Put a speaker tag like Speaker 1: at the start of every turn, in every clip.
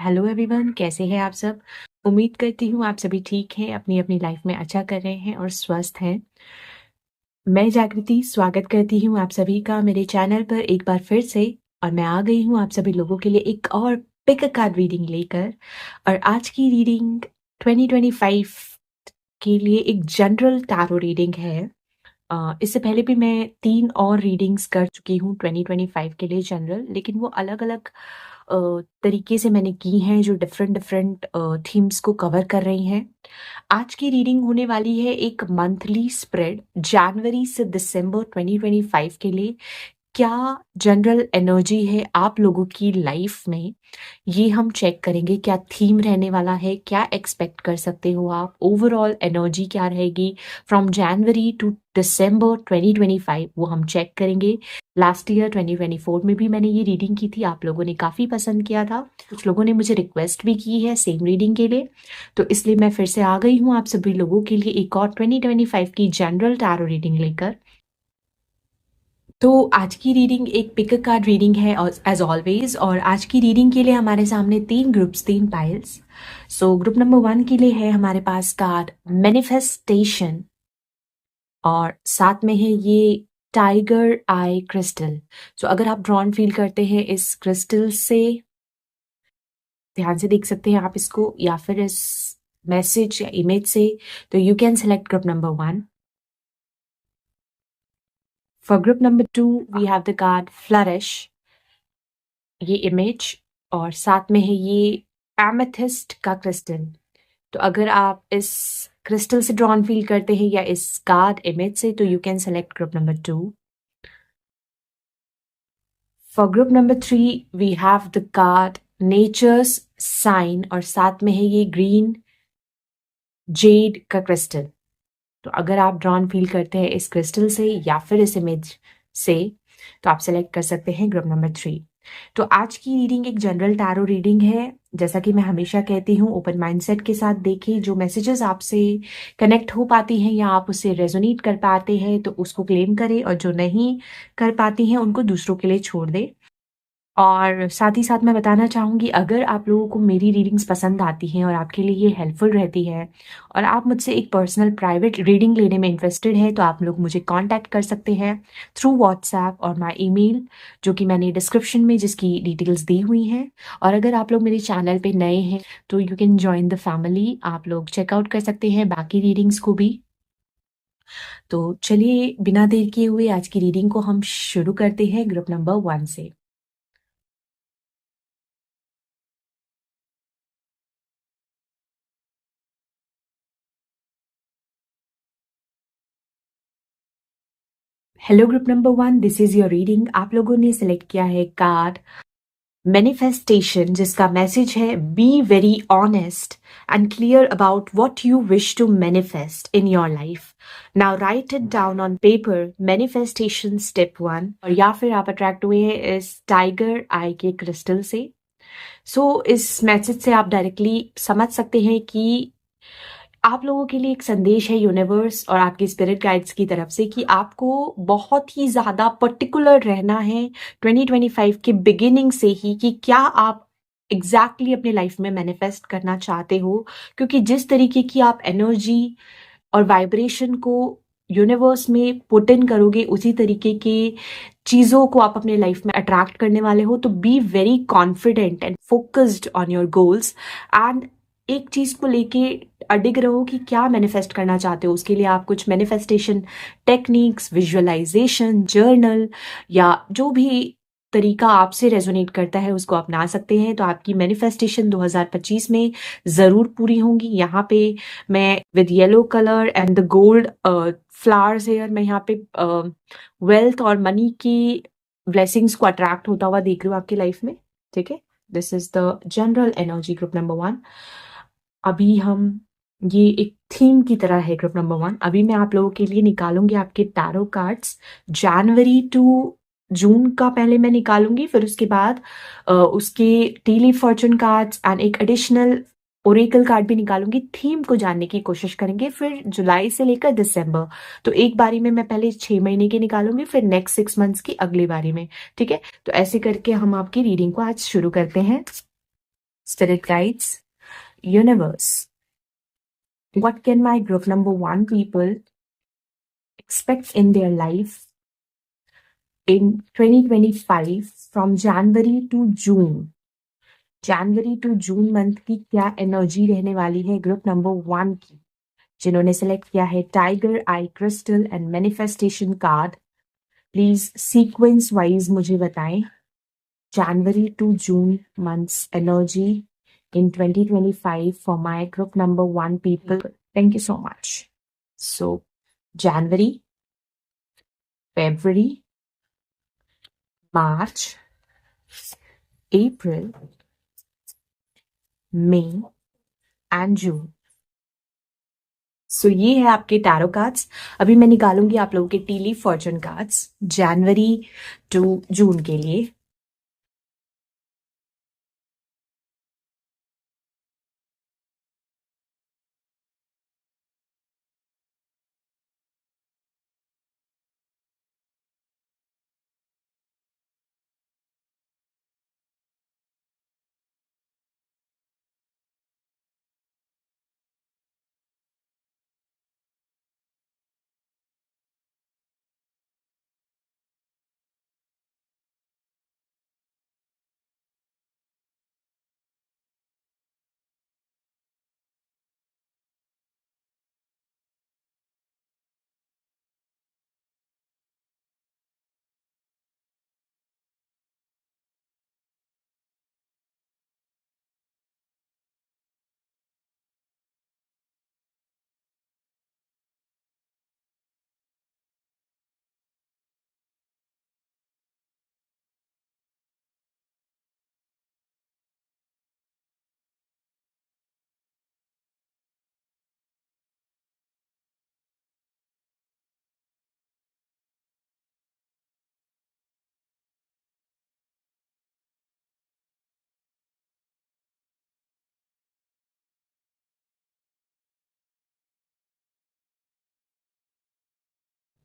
Speaker 1: Hello everyone, कैसे हैं आप सब। उम्मीद करती हूँ आप सभी ठीक हैं, अपनी अपनी लाइफ में अच्छा कर रहे हैं और स्वस्थ हैं। मैं जागृति स्वागत करती हूँ आप सभी का मेरे चैनल पर एक बार फिर से। और मैं आ गई हूँ आप सभी लोगों के लिए एक और पिक अ कार्ड रीडिंग लेकर। और आज की रीडिंग 2025 के लिए एक जनरल टैरो रीडिंग है। इससे पहले भी मैं 3 और रीडिंग्स कर चुकी हूँ 2025 के लिए जनरल, लेकिन वो अलग-अलग तरीके से मैंने की हैं जो डिफरेंट डिफरेंट थीम्स को कवर कर रही हैं। आज की रीडिंग होने वाली है एक मंथली स्प्रेड जनवरी से दिसंबर 2025 के लिए। क्या जनरल एनर्जी है आप लोगों की लाइफ में, ये हम चेक करेंगे। क्या थीम रहने वाला है, क्या एक्सपेक्ट कर सकते हो आप, ओवरऑल एनर्जी क्या रहेगी फ्रॉम जनवरी टू दिसंबर 2025, वो हम चेक करेंगे। लास्ट ईयर 2024 में भी मैंने ये रीडिंग की थी, आप लोगों ने काफ़ी पसंद किया था। कुछ लोगों ने मुझे रिक्वेस्ट भी की है सेम रीडिंग के लिए, तो इसलिए मैं फिर से आ गई हूँ आप सभी लोगों के लिए एक और 2025 की जनरल टैरो रीडिंग लेकर। तो आज की रीडिंग एक पिक अ कार्ड रीडिंग है एज ऑलवेज। और आज की रीडिंग के लिए हमारे सामने 3 groups, 3 piles. So group number 1 के लिए है हमारे पास कार्ड मैनिफेस्टेशन, और साथ में है ये टाइगर आई क्रिस्टल। सो अगर आप ड्रॉन फील करते हैं इस क्रिस्टल से, ध्यान से देख सकते हैं आप इसको, या फिर इस मैसेज या इमेज से, तो you can select group number 1। For group number 2, we have the card Flourish, ये इमेज, और साथ में है ये एमेथिस्ट का क्रिस्टल। तो अगर आप इस क्रिस्टल से ड्रॉन फील करते हैं या इस कार्ड इमेज से, तो you can select group number 2। For group number 3 we have the card nature's sign, और साथ में है ये ग्रीन जेड का क्रिस्टल। तो अगर आप ड्रॉन फील करते हैं इस क्रिस्टल से या फिर इस इमेज से, तो आप सेलेक्ट कर सकते हैं ग्रुप नंबर 3। तो आज की रीडिंग एक जनरल टैरो रीडिंग है। जैसा कि मैं हमेशा कहती हूँ, ओपन माइंडसेट के साथ देखें, जो मैसेजेस आपसे कनेक्ट हो पाती हैं या आप उससे रेजोनेट कर पाते हैं तो उसको क्लेम करें, और जो नहीं कर पाती हैं उनको दूसरों के लिए छोड़ दें। और साथ ही साथ मैं बताना चाहूँगी, अगर आप लोगों को मेरी रीडिंग्स पसंद आती हैं और आपके लिए ये हेल्पफुल रहती है और आप मुझसे एक पर्सनल प्राइवेट रीडिंग लेने में इंटरेस्टेड है, तो आप लोग मुझे कांटेक्ट कर सकते हैं थ्रू व्हाट्सएप और माय ईमेल, जो कि मैंने डिस्क्रिप्शन में जिसकी डिटेल्स दी हुई हैं। और अगर आप लोग मेरे चैनल पे नए हैं तो you can join the family, आप लोग चेकआउट कर सकते हैं बाकी रीडिंग्स को भी। तो चलिए बिना देर किए हुए आज की रीडिंग को हम शुरू करते हैं ग्रुप नंबर 1 से। Hello group number 1, this is your reading. आप लोगों ने सिलेक्ट किया है कार्ड मैनिफेस्टेशन, जिसका मैसेज है be very honest and clear about what you wish to manifest in your life. Now write it down on paper, manifestation step 1। और या फिर आप अट्रैक्ट हुए हैं इस टाइगर आई के क्रिस्टल से। इस मैसेज से आप डायरेक्टली समझ सकते हैं कि आप लोगों के लिए एक संदेश है यूनिवर्स और आपके स्पिरिट गाइड्स की तरफ से कि आपको बहुत ही ज़्यादा पर्टिकुलर रहना है 2025 के बिगिनिंग से ही, कि क्या आप एग्जैक्टली अपने लाइफ में मैनिफेस्ट करना चाहते हो। क्योंकि जिस तरीके की आप एनर्जी और वाइब्रेशन को यूनिवर्स में पुट इन करोगे, उसी तरीके के चीज़ों को आप अपने लाइफ में अट्रैक्ट करने वाले हो। तो be very confident and focused on your goals, and एक चीज़ को लेके अडिग रहो कि क्या मैनिफेस्ट करना चाहते हो। उसके लिए आप कुछ मैनिफेस्टेशन टेक्निक्स, विजुअलाइजेशन, जर्नल, या जो भी तरीका आपसे रेजोनेट करता है उसको अपना सकते हैं। तो आपकी मैनिफेस्टेशन 2025 में ज़रूर पूरी होंगी। यहाँ पे मैं with yellow colour and the gold flowers here, मैं यहाँ पे वेल्थ और मनी की ब्लेसिंग्स को अट्रैक्ट होता हुआ देख रही हूँ आपकी लाइफ में। ठीक है, this is the general energy group number 1। अभी हम, ये एक थीम की तरह है ग्रुप नंबर 1। अभी मैं आप लोगों के लिए निकालूंगी आपके टैरो कार्ड्स जनवरी टू जून का। पहले मैं निकालूंगी, फिर उसके बाद उसके tea leaf fortune cards and एक एडिशनल ओरेकल कार्ड भी निकालूंगी। थीम को जानने की कोशिश करेंगे, फिर जुलाई से लेकर दिसंबर। तो एक बारी में मैं पहले 6 महीने की निकालूंगी, फिर नेक्स्ट 6 मंथ्स की अगली बारी में। ठीक है, तो ऐसे करके हम आपकी रीडिंग को आज शुरू करते हैं। Spirit guides, universe. What can my group number 1 people expect in their life in 2025 from January to June? जनवरी टू जून मंथ की क्या एनर्जी रहने वाली है ग्रुप नंबर 1 की, जिन्होंने सेलेक्ट किया है tiger eye crystal and manifestation card. Please sequence wise मुझे बताएं January to June months energy in 2025 for my group number 1 people. Thank you so much. So, January, February, March, April, May and June. सो ये है आपके tarot cards. अभी मैं निकालूंगी आप लोगों के टी लीफ फॉर्चून कार्ड्स जनवरी टू जून के लिए।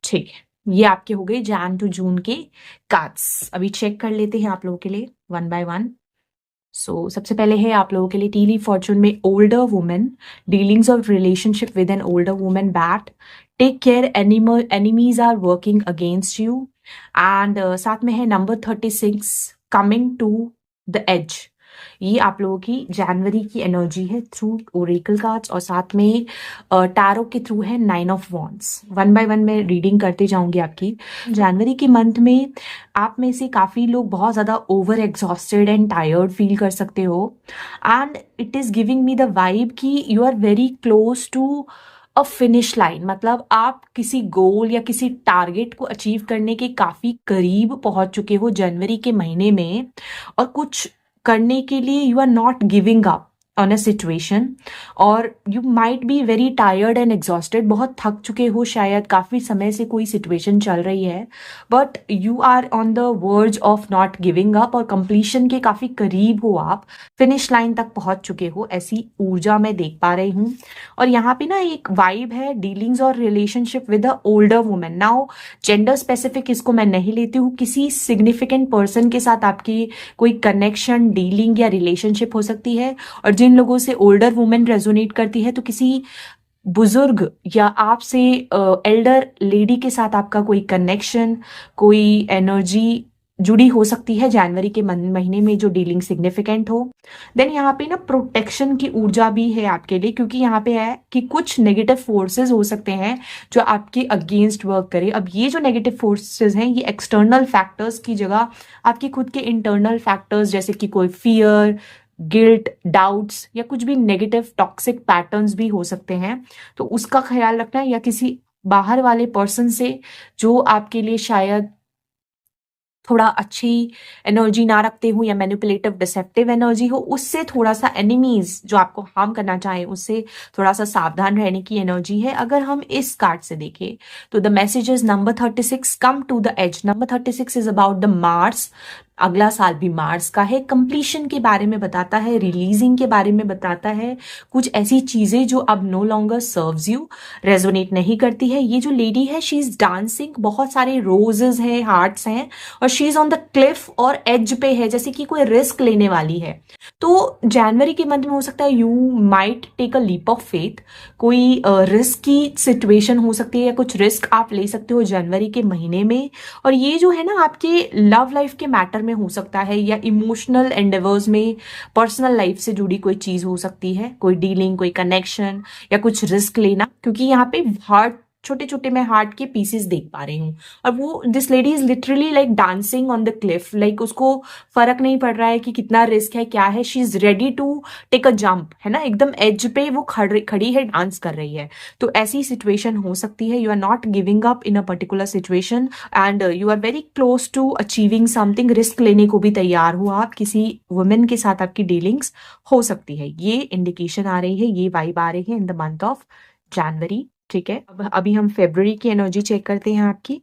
Speaker 1: ठीक है, ये आपके हो गए जैन टू जून के कार्ड्स। अभी चेक कर लेते हैं आप लोगों के लिए वन बाय वन। सो सबसे पहले है आप लोगों के लिए टी लीफ फॉर्चून में older women, dealings of relationship with an older women, bat, take care enemies are working against you, and साथ में है number 36 coming to the edge. ये आप लोगों की जनवरी की एनर्जी है थ्रू ओरेकल कार्ड्स, और साथ में टैरो के थ्रू है 9 of wands. One by one मैं रीडिंग करते जाऊंगी आपकी। जनवरी के मंथ में आप में से काफ़ी लोग बहुत ज़्यादा over exhausted and tired feel कर सकते हो, and it is giving me the vibe कि you are very close to a finish line. मतलब आप किसी गोल या किसी टारगेट को अचीव करने के काफ़ी करीब पहुंच चुके हो जनवरी के महीने में, और कुछ करने के लिए you are not giving up on a situation, और you might be very tired and exhausted. बहुत थक चुके हो शायद, काफ़ी समय से कोई सिचुएशन चल रही है, but you are on the verge of not giving up, और कंप्लीशन के काफ़ी करीब हो, आप फिनिश लाइन तक पहुंच चुके हो, ऐसी ऊर्जा मैं देख पा रही हूँ। और यहाँ पे ना एक वाइब है डीलिंग्स और relationship with a older women. Now gender specific इसको मैं नहीं लेती हूँ, किसी सिग्निफिकेंट पर्सन के साथ आपकी कोई कनेक्शन, डीलिंग या रिलेशनशिप हो सकती है, और जिन लोगों से ओल्डर वुमेन रेजोनेट करती है तो किसी बुजुर्ग या आपसे एल्डर लेडी के साथ आपका कोई कनेक्शन, कोई एनर्जी जुड़ी हो सकती है जनवरी के महीने में, जो डीलिंग सिग्निफिकेंट हो। देन यहाँ पे ना प्रोटेक्शन की ऊर्जा भी है आपके लिए, क्योंकि यहाँ पे है कि कुछ नेगेटिव फोर्सेस हो सकते हैं जो आपके अगेंस्ट वर्क करे। अब ये जो नेगेटिव फोर्सेस हैं ये एक्सटर्नल फैक्टर्स की जगह आपके खुद के इंटरनल फैक्टर्स, जैसे कि कोई फियर, गिल्ट, डाउट्स या कुछ भी नेगेटिव टॉक्सिक पैटर्न्स भी हो सकते हैं। तो उसका ख्याल रखना, या किसी बाहर वाले पर्सन से जो आपके लिए शायद थोड़ा अच्छी एनर्जी ना रखते हो, या मैनिपुलेटिव डिसेप्टिव एनर्जी हो, उससे थोड़ा सा एनिमीज जो आपको हार्म करना चाहे उससे थोड़ा सा सावधान रहने की एनर्जी है। अगर हम इस कार्ड से देखें तो the message is number 36 come to the edge. Number 36 is about the Mars. अगला साल भी मार्स का है, कंप्लीशन के बारे में बताता है, रिलीजिंग के बारे में बताता है, कुछ ऐसी चीजें जो अब no longer serves you, resonate नहीं करती है। ये जो लेडी है शी इज डांसिंग, बहुत सारे रोजेस हैं, हार्ट्स हैं, और she is on the Cliff और एज पे है, जैसे कि कोई रिस्क लेने वाली है। तो जनवरी के मंथ में हो सकता है you might take a leap of faith, कोई रिस्क की सिचुएशन हो सकती है या कुछ रिस्क आप ले सकते हो जनवरी के महीने में। और ये जो है ना आपके लव लाइफ के मैटर में हो सकता है या इमोशनल एंडेवर्स में, पर्सनल लाइफ से जुड़ी कोई चीज हो सकती है, कोई डीलिंग, कोई कनेक्शन या कुछ रिस्क लेना, क्योंकि यहाँ पे हार्ट, छोटे छोटे मैं हार्ट के पीसेस देख पा रही हूँ। और वो this lady is literally like dancing on the Cliff, like उसको फर्क नहीं पड़ रहा है कि कितना रिस्क है क्या है, she is ready to take a jump, है ना, एकदम एज पे वो खड़ी है, डांस कर रही है। तो ऐसी सिचुएशन हो सकती है। You are not giving up in a particular situation and you are very close to achieving something, risk लेने को भी तैयार हो आप, किसी वुमेन के साथ आपकी डीलिंग्स हो सकती है। ये इंडिकेशन आ रही है, ये वाइब आ रही है in the month of January. ठीक है, अब अभी हम फेब्रुअरी की एनर्जी चेक करते हैं आपकी।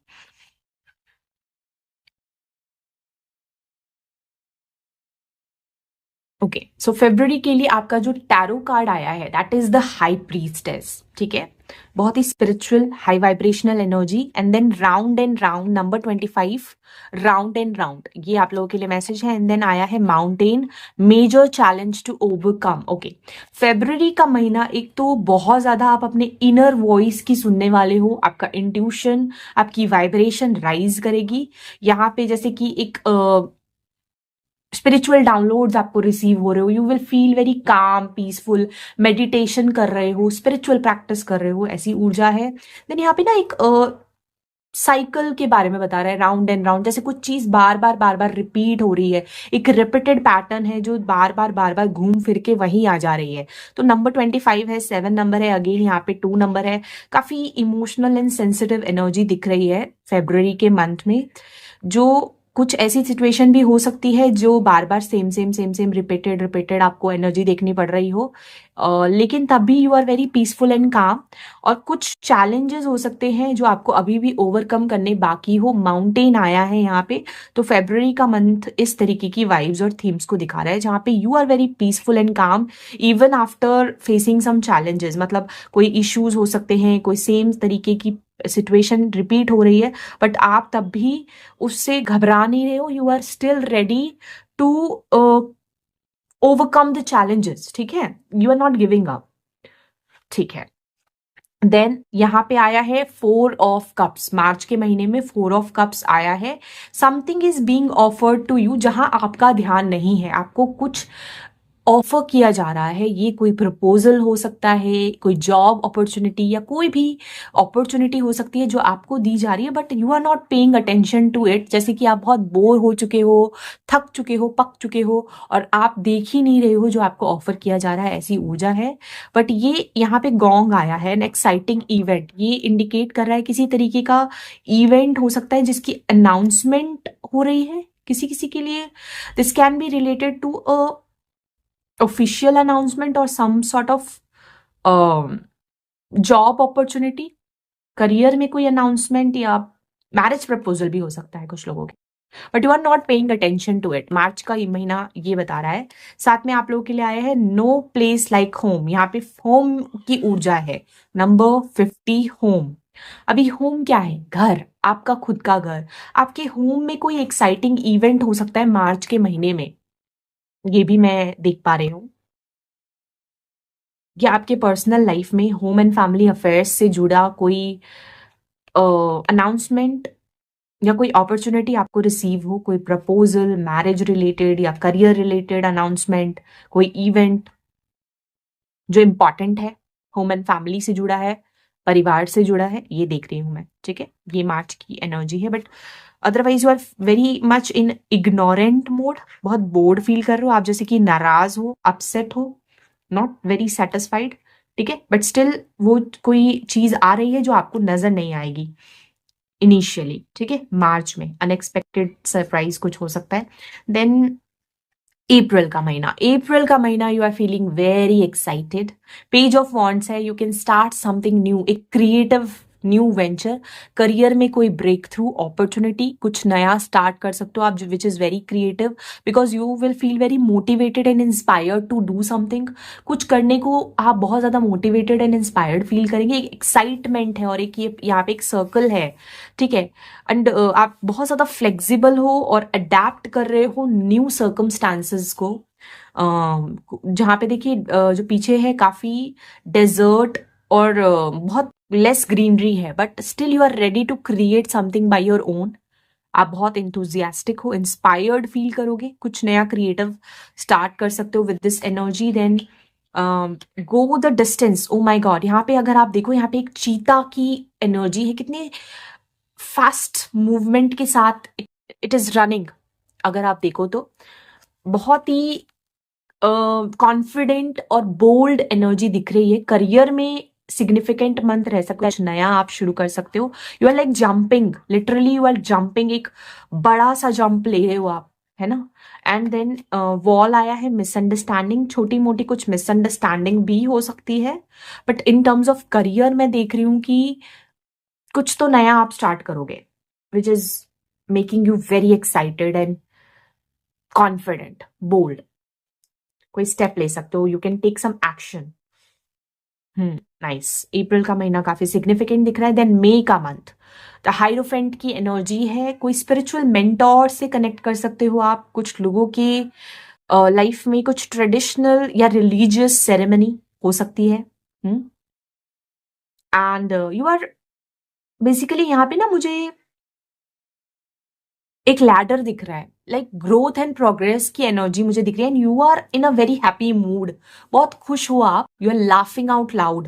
Speaker 1: ओके, सो फेब्रुअरी के लिए आपका जो टैरो कार्ड आया है that is the high priestess. ठीक है, बहुत ही spiritual high vibrational energy. And then round and round number 25, round and round, ये आप लोगों के लिए मैसेज है। एंड देन आया है mountain, major challenge to overcome. Okay, February का महीना एक तो बहुत ज्यादा आप अपने इनर वॉइस की सुनने वाले हो, आपका इंट्यूशन, आपकी वाइब्रेशन राइज करेगी। यहाँ पे जैसे कि एक स्पिरिचुअल डाउनलोड्स आपको रिसीव हो रहे हो, you will feel very calm peaceful, meditation कर रहे हो, स्पिरिचुअल प्रैक्टिस कर रहे हो, ऐसी ऊर्जा है। देन यहाँ पे ना एक साइकिल के बारे में बता रहा है, राउंड एंड राउंड, जैसे कुछ चीज बार बार रिपीट हो रही है, एक रिपीटेड पैटर्न है जो बार बार घूम फिर के वही आ जा रही है। तो नंबर 25 है, 7 नंबर है, अगेन यहाँ पे 2 नंबर है, काफी इमोशनल एंड सेंसिटिव एनर्जी दिख रही है फेब्रुअरी के मंथ में। जो कुछ ऐसी सिचुएशन भी हो सकती है जो बार बार सेम रिपीटेड रिपीटेड आपको एनर्जी देखनी पड़ रही हो, लेकिन तब भी you are very peaceful and calm. और कुछ चैलेंजेस हो सकते हैं जो आपको अभी भी ओवरकम करने बाकी हो। माउंटेन आया है यहाँ पे, तो फेब्रुअरी का मंथ इस तरीके की वाइब्स और थीम्स को दिखा रहा है जहाँ पे you are very peaceful and calm even after facing some challenges. मतलब कोई इश्यूज हो सकते हैं, कोई सेम तरीके की सिचुएशन रिपीट हो रही है, बट आप तब भी उससे घबरा नहीं रहे हो, you are still ready to overcome the challenges. ठीक है, you are not giving up. ठीक है, देन यहाँ पे आया है 4 ऑफ कप्स, मार्च के महीने में 4 ऑफ कप्स आया है। Something is being offered to you, जहां आपका ध्यान नहीं है, आपको कुछ ऑफर किया जा रहा है। ये कोई प्रपोजल हो सकता है, कोई जॉब अपॉर्चुनिटी या कोई भी अपॉर्चुनिटी हो सकती है जो आपको दी जा रही है, but you are not paying attention to it. जैसे कि आप बहुत बोर हो चुके हो, थक चुके हो, पक चुके हो और आप देख ही नहीं रहे हो जो आपको ऑफर किया जा रहा है, ऐसी ऊर्जा है। बट ये यहाँ पे गोंग आया है, एन एक्साइटिंग इवेंट, ये इंडिकेट कर रहा है किसी तरीके का इवेंट हो सकता है जिसकी अनाउंसमेंट हो रही है किसी किसी के लिए। This can be related to a official announcement और some sort of job opportunity, career में कोई अनाउंसमेंट या मैरिज प्रपोजल भी हो सकता है कुछ लोगों के, but you are not paying attention to it. मार्च का ये महीना ये बता रहा है। साथ में आप लोगों के लिए आया है नो प्लेस लाइक होम, यहाँ पे होम की ऊर्जा है, नंबर 50 होम। अभी होम क्या है? घर, आपका खुद का घर। आपके होम में कोई एक्साइटिंग इवेंट हो सकता है मार्च के महीने में, ये भी मैं देख पा रही हूँ। या आपके पर्सनल लाइफ में होम एंड फैमिली अफेयर्स से जुड़ा कोई अनाउंसमेंट या कोई अपॉर्चुनिटी आपको रिसीव हो, कोई प्रपोजल, मैरिज रिलेटेड या करियर रिलेटेड अनाउंसमेंट, कोई इवेंट जो इम्पॉर्टेंट है, होम एंड फैमिली से जुड़ा है, परिवार से जुड़ा है, ये देख रही हूं मैं। ठीक है, ये मार्च की एनर्जी है। But otherwise you are very much in ignorant mode, बहुत बोर्ड फील कर रहे हो आप, जैसे कि नाराज हो, अपसेट हो, नॉट वेरी सेटिस्फाइड। ठीक है, बट स्टिल वो कोई चीज आ रही है जो आपको नजर नहीं आएगी इनिशियली। ठीक है, मार्च में अनएक्सपेक्टेड सरप्राइज कुछ हो सकता है। देन अप्रैल का महीना, अप्रैल का महीना you are feeling very excited, page of wands है, you can start something new, एक क्रिएटिव न्यू वेंचर, करियर में कोई ब्रेक थ्रू अपॉर्चुनिटी, कुछ नया स्टार्ट कर सकते हो आप, which is very creative, because you will feel very motivated and inspired to do something. कुछ करने को आप बहुत ज़्यादा मोटिवेटेड एंड इंस्पायर्ड फील करेंगे, एक एक्साइटमेंट है और एक ये यहाँ पे एक सर्कल है, ठीक है। एंड आप बहुत ज़्यादा फ्लेक्सिबल हो और अडेप्ट कर रहे हो न्यू सर्कमस्टांसेस को। जहाँ पे देखिए जो पीछे है काफ़ी डेजर्ट और बहुत लेस ग्रीनरी है, but still you are ready to create something by your own. आप बहुत इंथुजियास्टिक हो, इंस्पायर्ड फील करोगे, कुछ नया क्रिएटिव स्टार्ट कर सकते हो with this energy. Then go the distance. Oh my god, यहाँ पे अगर आप देखो, यहाँ पे एक चीता की एनर्जी है, कितने फास्ट मूवमेंट के साथ इट इज रनिंग। अगर आप देखो तो बहुत ही कॉन्फिडेंट और बोल्ड एनर्जी दिख रही है। करियर में सिग्निफिकेंट मंथ रह सकता है, कुछ नया आप शुरू कर सकते हो। You are like jumping, literally you are jumping, एक बड़ा सा जंप ले रहे हो आप, है ना। एंड देन वॉल आया है, मिसअंडरस्टैंडिंग, छोटी मोटी कुछ मिसअंडरस्टैंडिंग भी हो सकती है, but in terms of career मैं देख रही हूँ कि कुछ तो नया आप स्टार्ट करोगे, which is making you very excited and confident, bold. कोई स्टेप ले सकते हो, you can take some action. Nice. अप्रैल का महीना काफी सिग्निफिकेंट दिख रहा है। देन मई का मंथ, द हाइरोफेंट की एनर्जी है, कोई स्पिरिचुअल मेंटोर से कनेक्ट कर सकते हो आप। कुछ लोगों के लाइफ में कुछ ट्रेडिशनल या रिलीजियस सेरेमनी हो सकती है। एंड यू आर बेसिकली, यहाँ पे ना मुझे एक लैडर दिख रहा है, लाइक ग्रोथ एंड प्रोग्रेस की एनर्जी मुझे दिख रही है। And you are in a very happy mood, बहुत खुश हो आप, you are laughing out loud.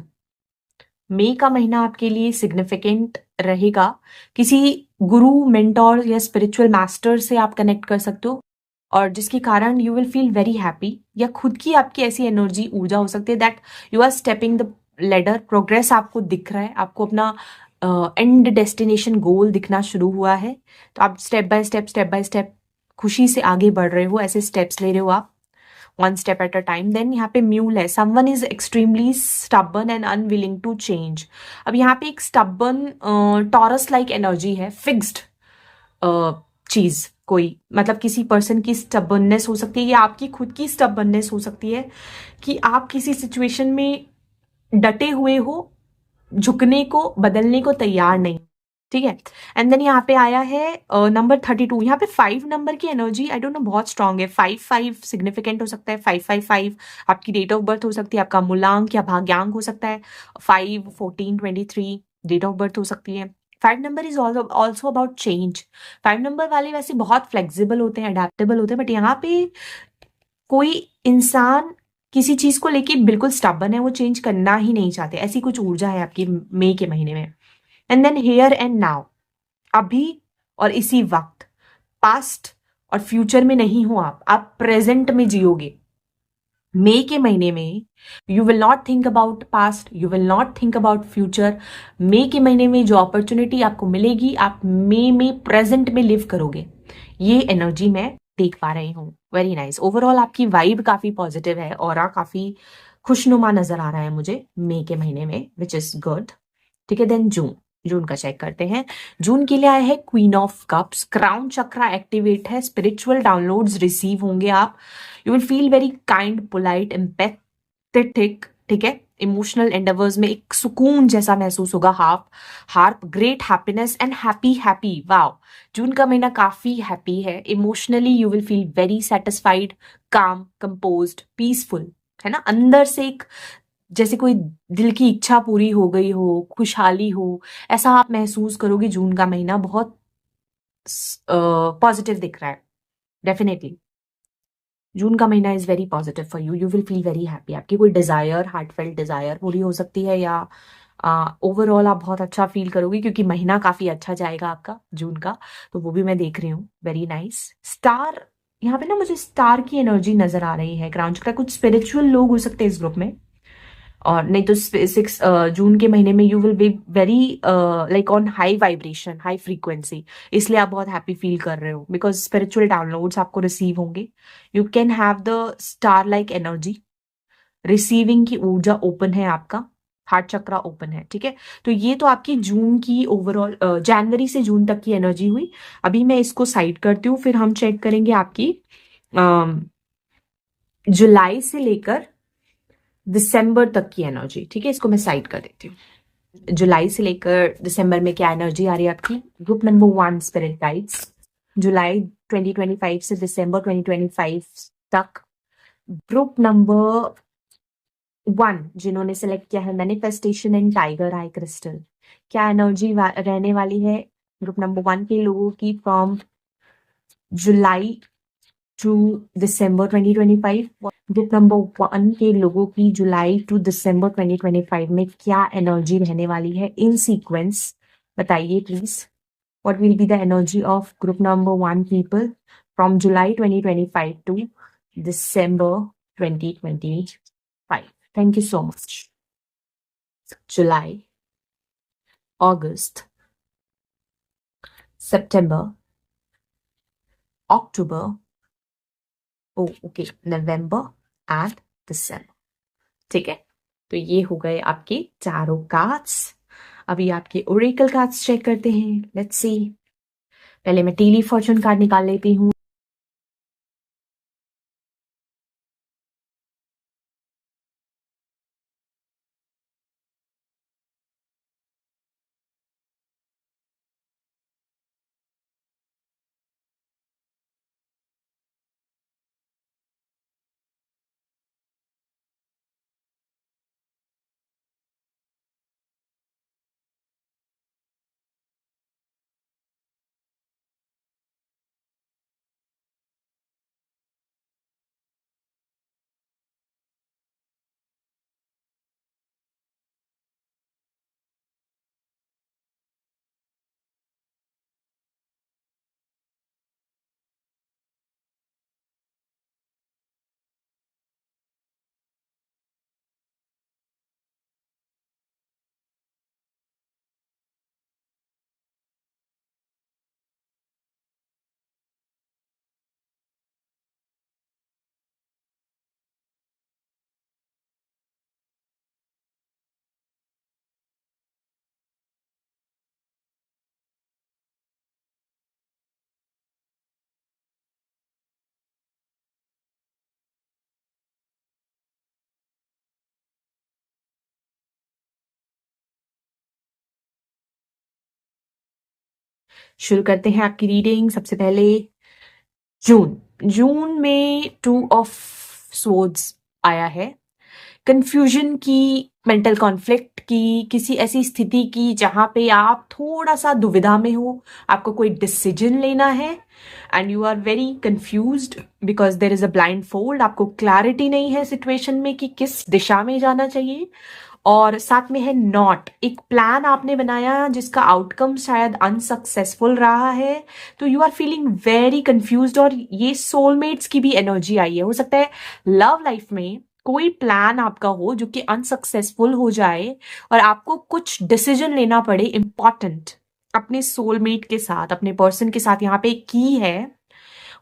Speaker 1: मई का महीना आपके लिए सिग्निफिकेंट रहेगा, किसी गुरु, मेंटोर या स्पिरिचुअल मास्टर से आप कनेक्ट कर सकते हो, और जिसके कारण you will feel very happy, या खुद की आपकी ऐसी एनर्जी, ऊर्जा हो सकती है that you are stepping the ladder. Progress आपको दिख रहा है, आपको अपना एंड डेस्टिनेशन गोल दिखना शुरू हुआ है, तो आप स्टेप बाय स्टेप खुशी से आगे बढ़ रहे हो, ऐसे स्टेप्स ले रहे हो आप, one step at a time. Then यहाँ पे म्यूल है, someone is extremely stubborn and unwilling to change. अब यहाँ पे एक स्टबर्न टॉरस लाइक एनर्जी है, फिक्स्ड चीज, कोई मतलब किसी पर्सन की स्टबर्ननेस हो सकती है, या आपकी खुद की स्टबर्ननेस हो सकती है कि आप किसी सिचुएशन में डटे हुए हो, झुकने को, बदलने को तैयार नहीं, ठीक है। एंड देन यहाँ पे आया है नंबर 32। यहाँ पे 5 नंबर की एनर्जी आई डोंट नो बहुत स्ट्रांग है। 5 सिग्निफिकेंट हो सकता है, 555 आपकी डेट ऑफ बर्थ हो सकती है, आपका मूलांक या भाग्यांक हो सकता है। 5, 14, 23 डेट ऑफ बर्थ हो सकती है। 5 number is also about change. 5 number वाले वैसे बहुत फ्लेक्सिबल होते हैं, अडेप्टेबल होते हैं, बट यहाँ पे कोई इंसान किसी चीज को लेके बिल्कुल स्टबर्न है, वो चेंज करना ही नहीं चाहते, ऐसी कुछ ऊर्जा है आपकी मई के महीने में। And then here and now, अभी और इसी वक्त, पास्ट और फ्यूचर में नहीं हो आप प्रेजेंट में जियोगे। मई के महीने में you will not think about past, you will not think about future. मई के महीने में जो अपॉर्चुनिटी आपको मिलेगी, आप मई में प्रेजेंट में लिव करोगे, ये एनर्जी मैं देख पा रही हूँ। Very nice. ओवरऑल आपकी वाइब काफी पॉजिटिव है, ऑरा काफी खुशनुमा नजर आ रहा है मुझे मई के महीने में, विच इज गुड, ठीक है। देन जून का चेक करते हैं। जून के लिए आया है queen of cups, crown chakra activate है, स्पिरिचुअल डाउनलोड्स रिसीव होंगे आप, you will feel very kind, polite, empathetic, ठीक है। इमोशनल एंडेवर्स में एक सुकून जैसा महसूस होगा, harp, great happiness and happy. Wow, जून का महीना काफी हैप्पी है। Emotionally you will feel very satisfied, calm, composed, peaceful, है ना। अंदर से एक जैसे कोई दिल की इच्छा पूरी हो गई हो, खुशहाली हो, ऐसा आप महसूस करोगे। जून का महीना बहुत पॉजिटिव दिख रहा है, डेफिनेटली। जून का महीना is very positive for you, you will feel very happy. आपकी कोई डिजायर, हार्टफेल्ट डिजायर पूरी हो सकती है, या ओवरऑल आप बहुत अच्छा फील करोगे, क्योंकि महीना काफी अच्छा जाएगा आपका जून का, तो वो भी मैं देख रही हूँ। Very nice. स्टार, यहाँ पे ना मुझे स्टार की एनर्जी नजर आ रही है, क्राउन चक्रा, कुछ स्पिरिचुअल लोग हो सकते हैं इस ग्रुप में, और नहीं तो 6 जून के महीने में you will be very like on high vibration, high frequency, इसलिए आप बहुत हैप्पी फील कर रहे हो, बिकॉज स्पिरिचुअल डाउनलोड्स आपको रिसीव होंगे। You can have the star like energy, receiving की ऊर्जा ओपन है आपका, हार्ट चक्रा ओपन है, ठीक है। तो ये तो आपकी जून की ओवरऑल, जनवरी से जून तक की एनर्जी हुई। अभी मैं इसको साइड करती हूँ, फिर हम चेक करेंगे आपकी जुलाई से लेकर दिसंबर तक की एनर्जी, ठीक है। इसको मैं साइड कर देती हूँ। जुलाई से लेकर दिसंबर में क्या एनर्जी आ रही है आपकी। Group number 1 spirit guides, July 2025 से दिसंबर 2025 तक। ग्रुप नंबर 1 जिन्होंने सेलेक्ट किया है manifestation and tiger eye crystal, क्या एनर्जी रहने वाली है ग्रुप नंबर 1 के लोगों की फ्रॉम जुलाई टू दिसंबर 2025। ग्रुप नंबर 1 के लोगों की जुलाई टू दिसंबर 2025 में क्या एनर्जी रहने वाली है इन सीक्वेंस, बताइए please. What will be the energy of group number 1 people from July 2025 to December 2025। Thank you so much. July, August, September, October, okay, November and December, ठीक है। तो ये हो गए आपके चारों कार्ड्स। अभी आपके ओरेकल कार्ड्स चेक करते हैं, लेट्स सी। पहले मैं टेली फॉर्चून कार्ड निकाल लेती हूँ। शुरू करते हैं आपकी रीडिंग। सबसे पहले जून। जून में 2 ऑफ स्वॉर्ड्स आया है। कंफ्यूजन की, मेंटल कॉन्फ्लिक्ट की, किसी ऐसी स्थिति की जहां पे आप थोड़ा सा दुविधा में हो, आपको कोई डिसीजन लेना है and you are very confused because there is a blindfold. आपको क्लैरिटी नहीं है सिचुएशन में कि किस दिशा में जाना चाहिए। और साथ में है नॉट, एक प्लान आपने बनाया जिसका आउटकम शायद अनसक्सेसफुल रहा है, तो you are feeling very confused. और ये सोलमेट्स की भी एनर्जी आई है। हो सकता है लव लाइफ में कोई प्लान आपका हो जो कि अनसक्सेसफुल हो जाए और आपको कुछ डिसीजन लेना पड़े इंपॉर्टेंट अपने सोलमेट के साथ, अपने पर्सन के साथ। यहाँ पे की है,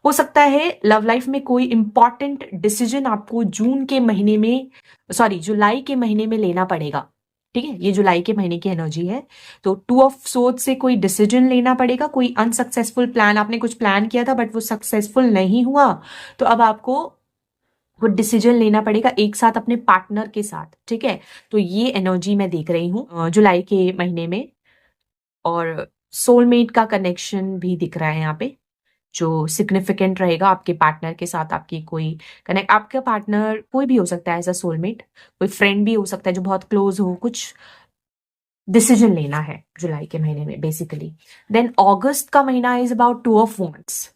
Speaker 1: हो सकता है लव लाइफ में कोई इंपॉर्टेंट डिसीजन आपको जून के महीने में, सॉरी जुलाई के महीने में लेना पड़ेगा, ठीक है। ये जुलाई के महीने की एनर्जी है। तो 2 ऑफ सोर्ड से कोई डिसीजन लेना पड़ेगा। कोई अनसक्सेसफुल प्लान, आपने कुछ प्लान किया था बट वो सक्सेसफुल नहीं हुआ, तो अब आपको वो डिसीजन लेना पड़ेगा एक साथ अपने पार्टनर के साथ, ठीक है। तो ये एनर्जी मैं देख रही हूँ जुलाई के महीने में। और सोलमेट का कनेक्शन भी दिख रहा है यहाँ पे, जो सिग्निफिकेंट रहेगा आपके पार्टनर के साथ। आपकी कोई कनेक्ट, आपका पार्टनर कोई भी हो सकता है एज अ सोलमेट, कोई फ्रेंड भी हो सकता है जो बहुत क्लोज हो। कुछ डिसीजन लेना है जुलाई के महीने में बेसिकली। देन अगस्त का महीना इज अबाउट 2 ऑफ वॉन्ड्स।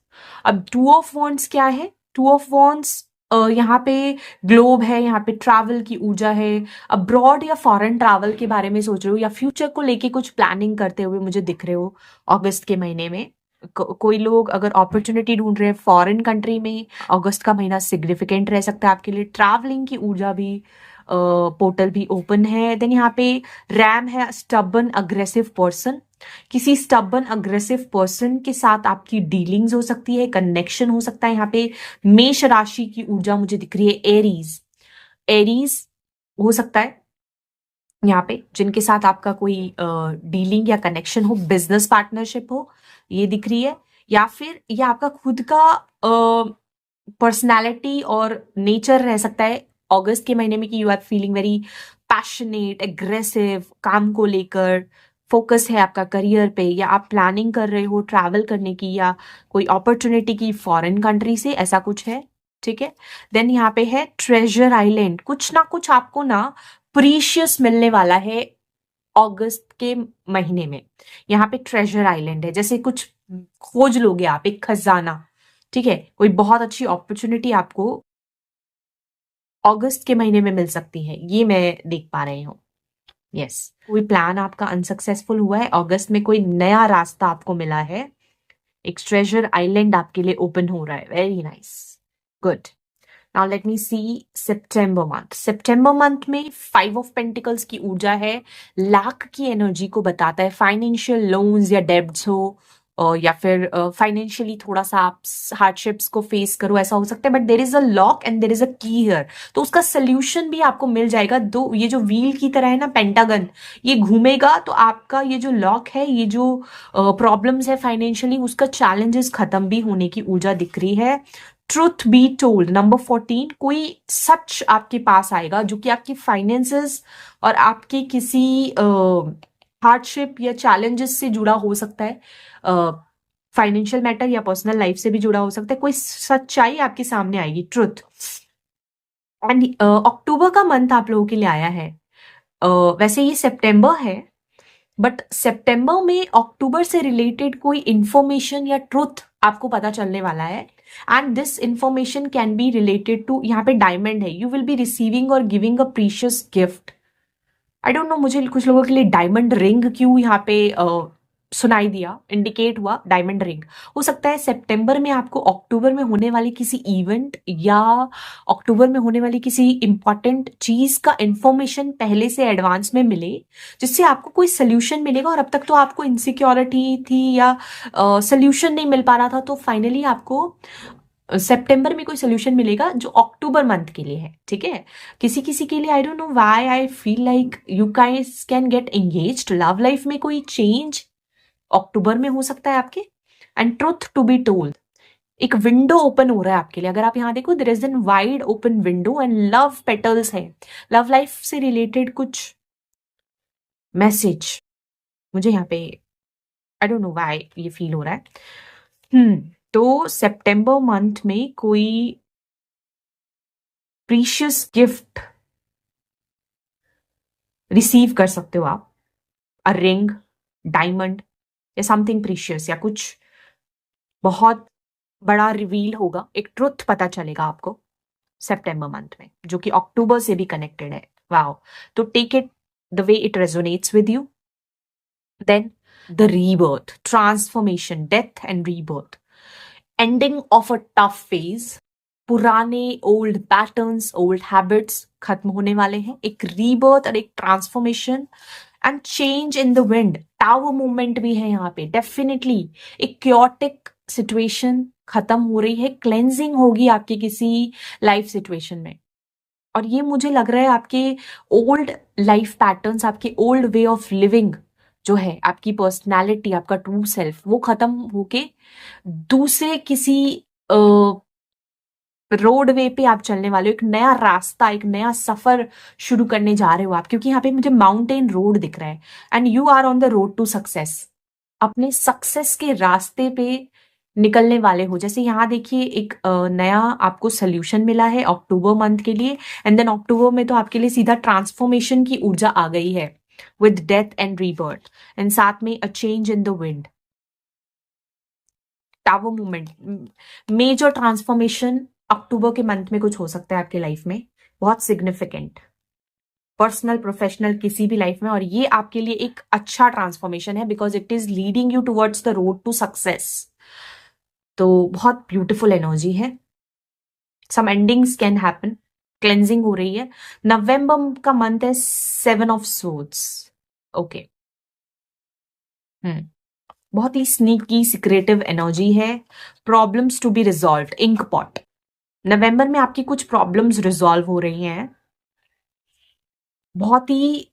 Speaker 1: अब 2 ऑफ वॉन्ड्स क्या है। 2 ऑफ वॉन्ड्स यहाँ पे ग्लोब है, यहाँ पे ट्रैवल की ऊर्जा है। अब्रॉड या फॉरेन ट्रैवल के बारे में सोच रहे हो या फ्यूचर को लेके कुछ प्लानिंग करते हुए मुझे दिख रहे हो अगस्त के महीने में। कोई लोग अगर अपॉर्चुनिटी ढूंढ रहे हैं फॉरेन कंट्री में, अगस्त का महीना सिग्निफिकेंट रह सकता है आपके लिए। ट्रैवलिंग की ऊर्जा भी, पोर्टल भी ओपन है। देन यहाँ पे रैम है, स्टबन अग्रेसिव पर्सन। किसी स्टबन अग्रेसिव पर्सन के साथ आपकी डीलिंग्स हो सकती है, कनेक्शन हो सकता है। यहाँ पे मेष राशि की ऊर्जा मुझे दिख रही है, एरीज। एरीज हो सकता है यहाँ पे जिनके साथ आपका कोई डीलिंग या कनेक्शन हो, बिजनेस पार्टनरशिप हो, ये दिख रही है। या फिर ये आपका खुद का पर्सनालिटी और नेचर रह सकता है अगस्त के महीने में कि you are feeling very passionate, aggressive, काम को लेकर फोकस है आपका करियर पे, या आप प्लानिंग कर रहे हो ट्रैवल करने की या कोई अपॉर्चुनिटी की फॉरेन कंट्री से, ऐसा कुछ है। ठीक है। देन यहाँ पे है ट्रेजर आइलैंड, कुछ ना कुछ आपको ना प्रीशियस मिलने वाला है अगस्त के महीने में। यहाँ पे ट्रेजर आइलैंड है, जैसे कुछ खोज लोगे आप, एक खजाना। ठीक है। कोई बहुत अच्छी अपॉर्चुनिटी आपको अगस्त के महीने में मिल सकती है, ये मैं देख पा रही हूँ। यस। कोई प्लान आपका अनसक्सेसफुल हुआ है, अगस्त में कोई नया रास्ता आपको मिला है, एक ट्रेजर आइलैंड आपके लिए ओपन हो रहा है। Very nice, good. Now let me see September month. September month में 5 ऑफ पेंटिकल्स की ऊर्जा है, लाख की एनर्जी को बताता है। फाइनेंशियल लोन्स या डेब्ट्स हो, या फिर फाइनेंशियली थोड़ा सा आप हार्डशिप्स को फेस करो, ऐसा हो सकता है। But there is a lock and there is अ की हियर, तो उसका सोल्यूशन भी आपको मिल जाएगा। दो ये जो व्हील की तरह है ना, पेंटागन, ये घूमेगा तो आपका ये जो लॉक है, ये जो प्रॉब्लम्स है फाइनेंशियली, उसका चैलेंजेस खत्म भी होने की ऊर्जा दिख रही है। ट्रुथ बी टोल्ड, नंबर 14, कोई सच आपके पास आएगा जो कि आपकी फाइनेंसेस और आपके किसी हार्डशिप या चैलेंजेस से जुड़ा हो सकता है। फाइनेंशियल मैटर या पर्सनल लाइफ से भी जुड़ा हो सकता है। कोई सच्चाई आपके सामने आएगी, ट्रुथ। एंड अक्टूबर का मंथ आप लोगों के लिए आया है। वैसे ये सितंबर है, बट सितंबर में अक्टूबर से रिलेटेड कोई इंफॉर्मेशन या ट्रुथ आपको पता चलने वाला है। And this information can be related to, यहाँ पे डायमंड है, यू विल बी रिसीविंग और giving a precious gift. I don't know, मुझे कुछ लोगों के लिए डायमंड रिंग क्यों यहाँ पे सुनाई दिया, इंडिकेट हुआ डायमंड रिंग। हो सकता है सितंबर में आपको अक्टूबर में होने वाली किसी इवेंट या अक्टूबर में होने वाली किसी इंपॉर्टेंट चीज का इंफॉर्मेशन पहले से एडवांस में मिले, जिससे आपको कोई सोल्यूशन मिलेगा। और अब तक तो आपको इनसिक्योरिटी थी या सोल्यूशन नहीं मिल पा रहा था, तो फाइनली आपको सितंबर में कोई सोल्यूशन मिलेगा जो अक्टूबर मंथ के लिए है। ठीक है। किसी किसी के लिए, I don't know why I feel like you guys can get engaged, love life में कोई चेंज अक्टूबर में हो सकता है आपके। And truth to be told, एक विंडो ओपन हो रहा है आपके लिए। अगर आप यहां देखो, there is an wide open window and love petals है, लव लाइफ से रिलेटेड कुछ मैसेज मुझे यहाँ पे, आई डोंट नो व्हाई ये फील हो रहा है। तो सितंबर मंथ में कोई प्रीशियस गिफ्ट रिसीव कर सकते हो आप, अ रिंग, डायमंड या समथिंग प्रीशियस, या कुछ बहुत बड़ा रिवील होगा, एक ट्रुथ पता चलेगा आपको सितंबर मंथ में, जो कि अक्टूबर से भी कनेक्टेड है। वाओ। तो take it the way it resonates with you. Then the rebirth, transformation, death and rebirth, ending of a tough phase. पुराने ओल्ड पैटर्न्स, ओल्ड हैबिट्स खत्म होने वाले हैं, एक रीबर्थ और एक transformation and change in the wind. Tower movement भी है यहाँ पे डेफिनेटली। एक क्योटिक सिचुएशन खत्म हो रही है, क्लेंजिंग होगी आपकी किसी लाइफ सिचुएशन में। और ये मुझे लग रहा है आपके ओल्ड लाइफ पैटर्न्स, आपके ओल्ड वे ऑफ लिविंग जो है, आपकी पर्सनालिटी, आपका ट्रू सेल्फ, वो खत्म होके दूसरे किसी रोड वे पे आप चलने वाले हो। एक नया रास्ता, एक नया सफर शुरू करने जा रहे हो आप, क्योंकि यहाँ पे मुझे माउंटेन रोड दिख रहा है and you are on the road to success. अपने सक्सेस के रास्ते पे निकलने वाले हो। जैसे यहाँ देखिए, एक नया आपको सोल्यूशन मिला है अक्टूबर मंथ के लिए, एंड देन अक्टूबर में तो आपके लिए सीधा ट्रांसफॉर्मेशन की ऊर्जा आ गई है with death and rebirth, and साथ में a change in the wind, tower movement, major transformation अक्टूबर के मंथ में कुछ हो सकता है आपके लाइफ में, बहुत सिग्निफिकेंट, पर्सनल प्रोफेशनल किसी भी लाइफ में। और ये आपके लिए एक अच्छा ट्रांसफॉर्मेशन है because it is leading you towards the road to success. तो बहुत ब्यूटीफुल एनर्जी है। Some endings can happen, cleansing हो रही है। नवंबर का मंथ है 7 ऑफ सोर्ड्स। ओके। बहुत ही स्नीकी सिक्रेटिव एनर्जी है। Problems to be resolve, ink pot. नवंबर में आपकी कुछ प्रॉब्लम्स रिजॉल्व हो रही हैं, बहुत ही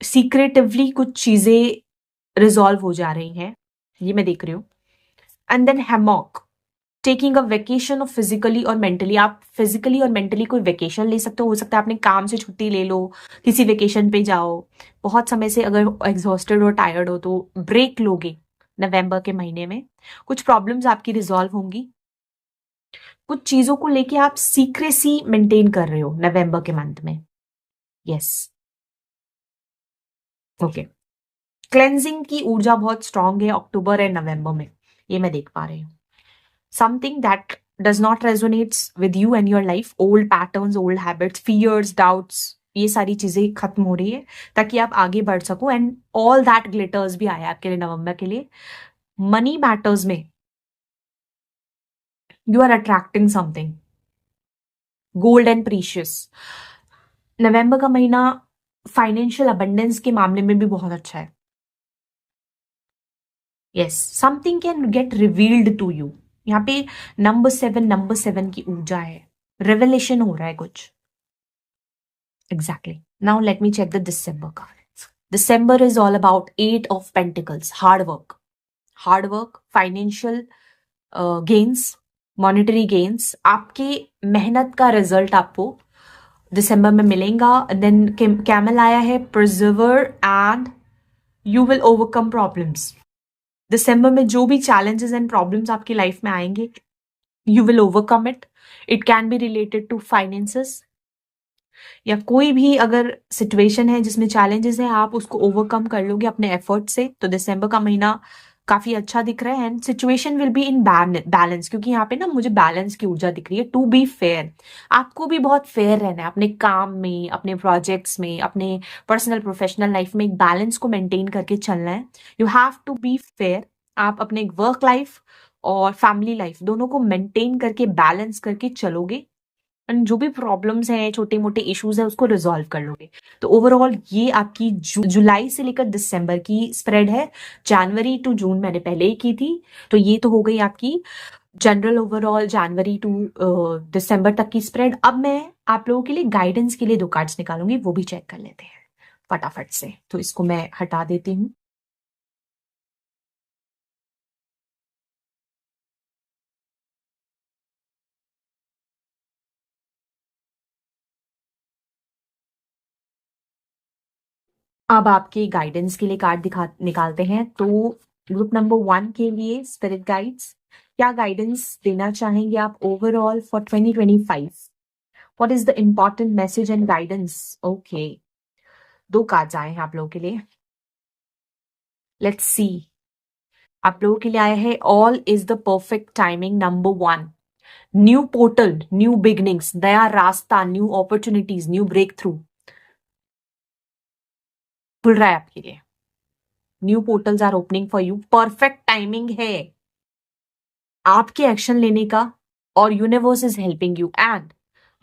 Speaker 1: सीक्रेटिवली कुछ चीजें रिजॉल्व हो जा रही हैं, ये मैं देख रही हूँ। And then hammock, taking a vacation of physically और मेंटली। आप फिजिकली और मेंटली कोई वेकेशन ले सकते हो सकता है अपने काम से छुट्टी ले लो, किसी वेकेशन पे जाओ। बहुत समय से अगर एग्जॉस्टेड और टायर्ड हो तो ब्रेक लोगे नवंबर के महीने में। कुछ प्रॉब्लम्स आपकी रिजॉल्व होंगी। कुछ चीजों को लेके आप सीक्रेसी मेंटेन कर रहे हो नवंबर के मंथ में। Yes, okay. क्लेंजिंग की ऊर्जा बहुत स्ट्रांग है अक्टूबर एंड नवंबर में, ये मैं देख पा रही हूँ। Something that does not resonates with you and your life, old patterns, old habits, fears, doubts, ये सारी चीजें खत्म हो रही है ताकि आप आगे बढ़ सको। एंड ऑल दैट ग्लिटर्स भी आया आपके लिए नवंबर के लिए। मनी मैटर्स में you are attracting something gold and precious. नवंबर का महीना फाइनेंशियल अबंडेंस के मामले में भी बहुत अच्छा है। Yes, something can get revealed to you. यहाँ पे नंबर 7 की ऊर्जा है, रेवलेशन हो रहा है कुछ। Exactly. Now let me check the December card. December is all about 8 of Pentacles. Hard work, financial gains, monetary gains. आपके मेहनत का रिजल्ट आपको दिसंबर में मिलेगा। देन कैमल आया है, preserver and you will overcome problems. दिसंबर में जो भी challenges and problems आपकी लाइफ में आएंगे, you will overcome it. It can be related to finances. या कोई भी अगर सिचुएशन है जिसमें चैलेंजेस है, आप उसको ओवरकम कर लोगे अपने एफर्ट से। तो दिसंबर का महीना काफी अच्छा दिख रहा है and situation will be in balance, क्योंकि यहाँ पे ना मुझे बैलेंस की ऊर्जा दिख रही है। टू बी फेयर, आपको भी बहुत फेयर रहना है अपने काम में, अपने प्रोजेक्ट्स में, अपने पर्सनल प्रोफेशनल लाइफ में। एक बैलेंस को मेंटेन करके चलना है। You have to be fair. आप अपने वर्क लाइफ और फैमिली लाइफ दोनों को मेंटेन करके बैलेंस करके चलोगे एंड जो भी प्रॉब्लम्स हैं, छोटे मोटे इश्यूज है, उसको रिजॉल्व कर लोगे। तो ओवरऑल ये आपकी जुलाई से लेकर दिसंबर की स्प्रेड है। जनवरी टू जून मैंने पहले ही की थी, तो ये तो हो गई आपकी जनरल ओवरऑल जनवरी टू दिसंबर तक की स्प्रेड। अब मैं आप लोगों के लिए गाइडेंस के लिए 2 कार्ड्स निकालूंगी, वो भी चेक कर लेते हैं फटाफट से। तो इसको मैं हटा देती हूँ। अब आपके गाइडेंस के लिए कार्ड निकालते हैं। तो ग्रुप नंबर 1 के लिए स्पिरिट गाइड्स क्या गाइडेंस देना चाहेंगे आप overall for 2025? What is the important message and guidance? Okay, 2 cards आए हैं आप लोगों के लिए। Let's see. आप लोगों के लिए आया है all is the perfect timing number 1। New portal, new beginnings, नया रास्ता, new opportunities, new breakthrough खुल रहा है आपके लिए। New portals are opening for you. Perfect timing है आपके एक्शन लेने का और universe is helping you. And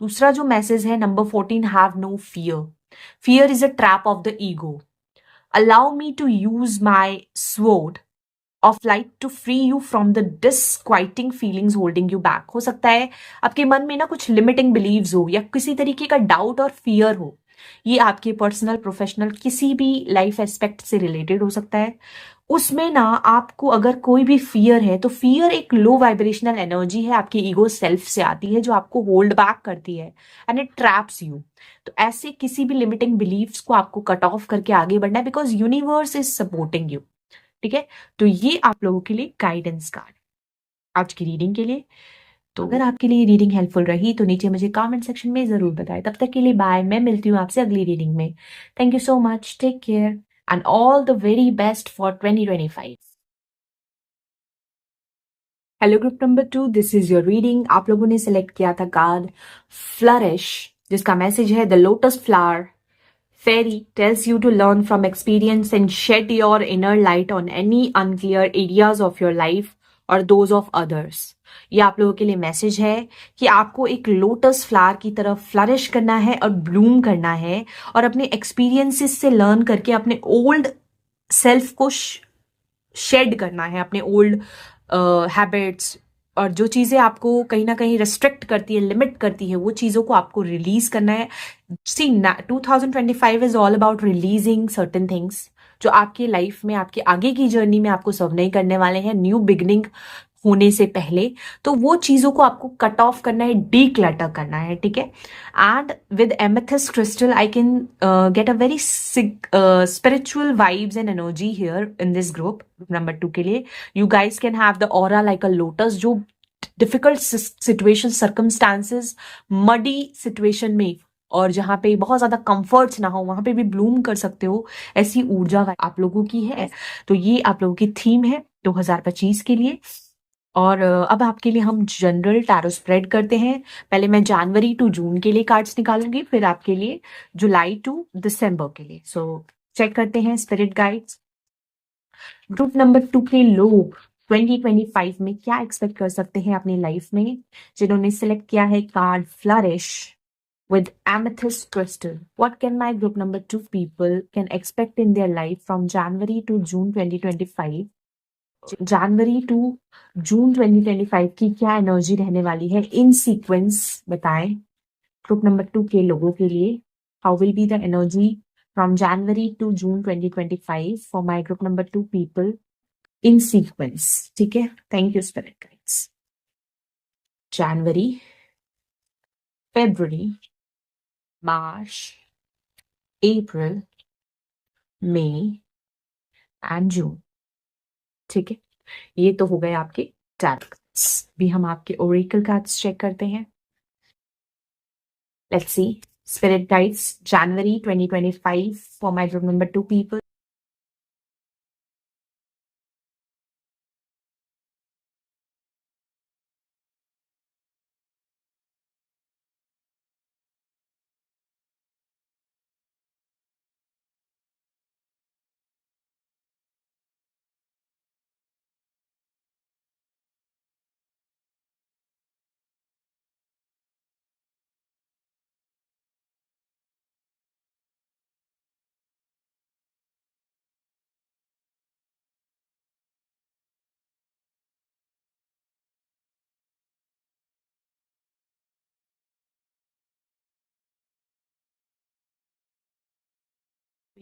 Speaker 1: दूसरा जो मैसेज है number 14, have no fear. Fear is a trap of the ego. Allow me to use my sword of light to free you from the disquieting feelings holding you back. हो सकता है आपके मन में ना कुछ लिमिटिंग बिलीव्स हो या किसी तरीके का डाउट और फियर हो। ये आपके पर्सनल प्रोफेशनल किसी भी लाइफ एस्पेक्ट से रिलेटेड हो सकता है। उसमें ना आपको अगर कोई भी फियर है तो फियर एक लो वाइब्रेशनल एनर्जी है, आपकी ईगो सेल्फ से आती है जो आपको होल्ड बैक करती है एंड इट ट्रैप्स यू। तो ऐसे किसी भी लिमिटिंग बिलीव्स को आपको कट ऑफ करके आगे बढ़ना है because universe is supporting you. ठीक है, तो ये आप लोगों के लिए गाइडेंस कार्ड आज की रीडिंग के लिए। तो अगर आपके लिए रीडिंग हेल्पफुल रही तो नीचे मुझे कमेंट सेक्शन में जरूर बताएं। तब तक के लिए बाय, मैं मिलती हूँ आपसे अगली रीडिंग में। Thank you so much, take care and all the very best for 2025। Hello group number 2, this is your reading. आप लोगों ने सिलेक्ट किया था कार्ड फ्लरिश, जिसका मैसेज है the lotus flower fairy tells you to learn from experience and shed your inner light on any unclear areas of your life or those of others। ये आप लोगों के लिए मैसेज है कि आपको एक लोटस फ्लावर की तरफ फ्लरिश करना है और ब्लूम करना है और अपने एक्सपीरियंसेस से लर्न करके अपने ओल्ड सेल्फ को शेड करना है, अपने ओल्ड हैबिट्स और जो चीजें आपको कहीं ना कहीं रिस्ट्रिक्ट करती है, लिमिट करती है, वो चीजों को आपको रिलीज करना है। सी 2025 is all about releasing certain things जो आपकी लाइफ में, आपकी आगे की जर्नी में आपको सर्व नहीं करने वाले हैं, न्यू बिगनिंग होने से पहले। तो वो चीजों को आपको कट ऑफ करना है, डी क्लटर करना है, ठीक है। And with amethyst crystal I can get a very spiritual vibes and energy here in this group number 2 के लिए। You guys can have the aura like a lotus, जो difficult situation, circumstances, muddy situation में और जहां पे बहुत ज्यादा comforts ना हो वहां पे भी ब्लूम कर सकते हो, ऐसी ऊर्जा आप लोगों की है। तो ये आप लोगों की थीम है 2025 के लिए। और अब आपके लिए हम जनरल टैरो स्प्रेड करते हैं। पहले मैं जनवरी टू जून के लिए कार्ड्स निकालूंगी, फिर आपके लिए जुलाई टू दिसंबर के लिए। सो चेक करते हैं स्पिरिट गाइड्स। ग्रुप नंबर 2 के लोग 2025 में क्या एक्सपेक्ट कर सकते हैं अपनी लाइफ में, जिन्होंने सिलेक्ट किया है card flourish with amethyst crystal. What can my group number 2 people can expect in their life from January to June 2025? जनवरी टू जून 2025 की क्या एनर्जी रहने वाली है इन सीक्वेंस बताएं ग्रुप नंबर 2 के लोगों के लिए। How will be the energy from January to June 2025 for my group number 2 people in sequence, ठीक है। Thank you spirit guides. January, February, March, April, May and June, ठीक है। ये तो हो गए आपके टैरो कार्ड्स। भी हम आपके ओरेकल कार्ड्स चेक करते हैं। Let's see spirit guides January 2025 for my group number 2 people.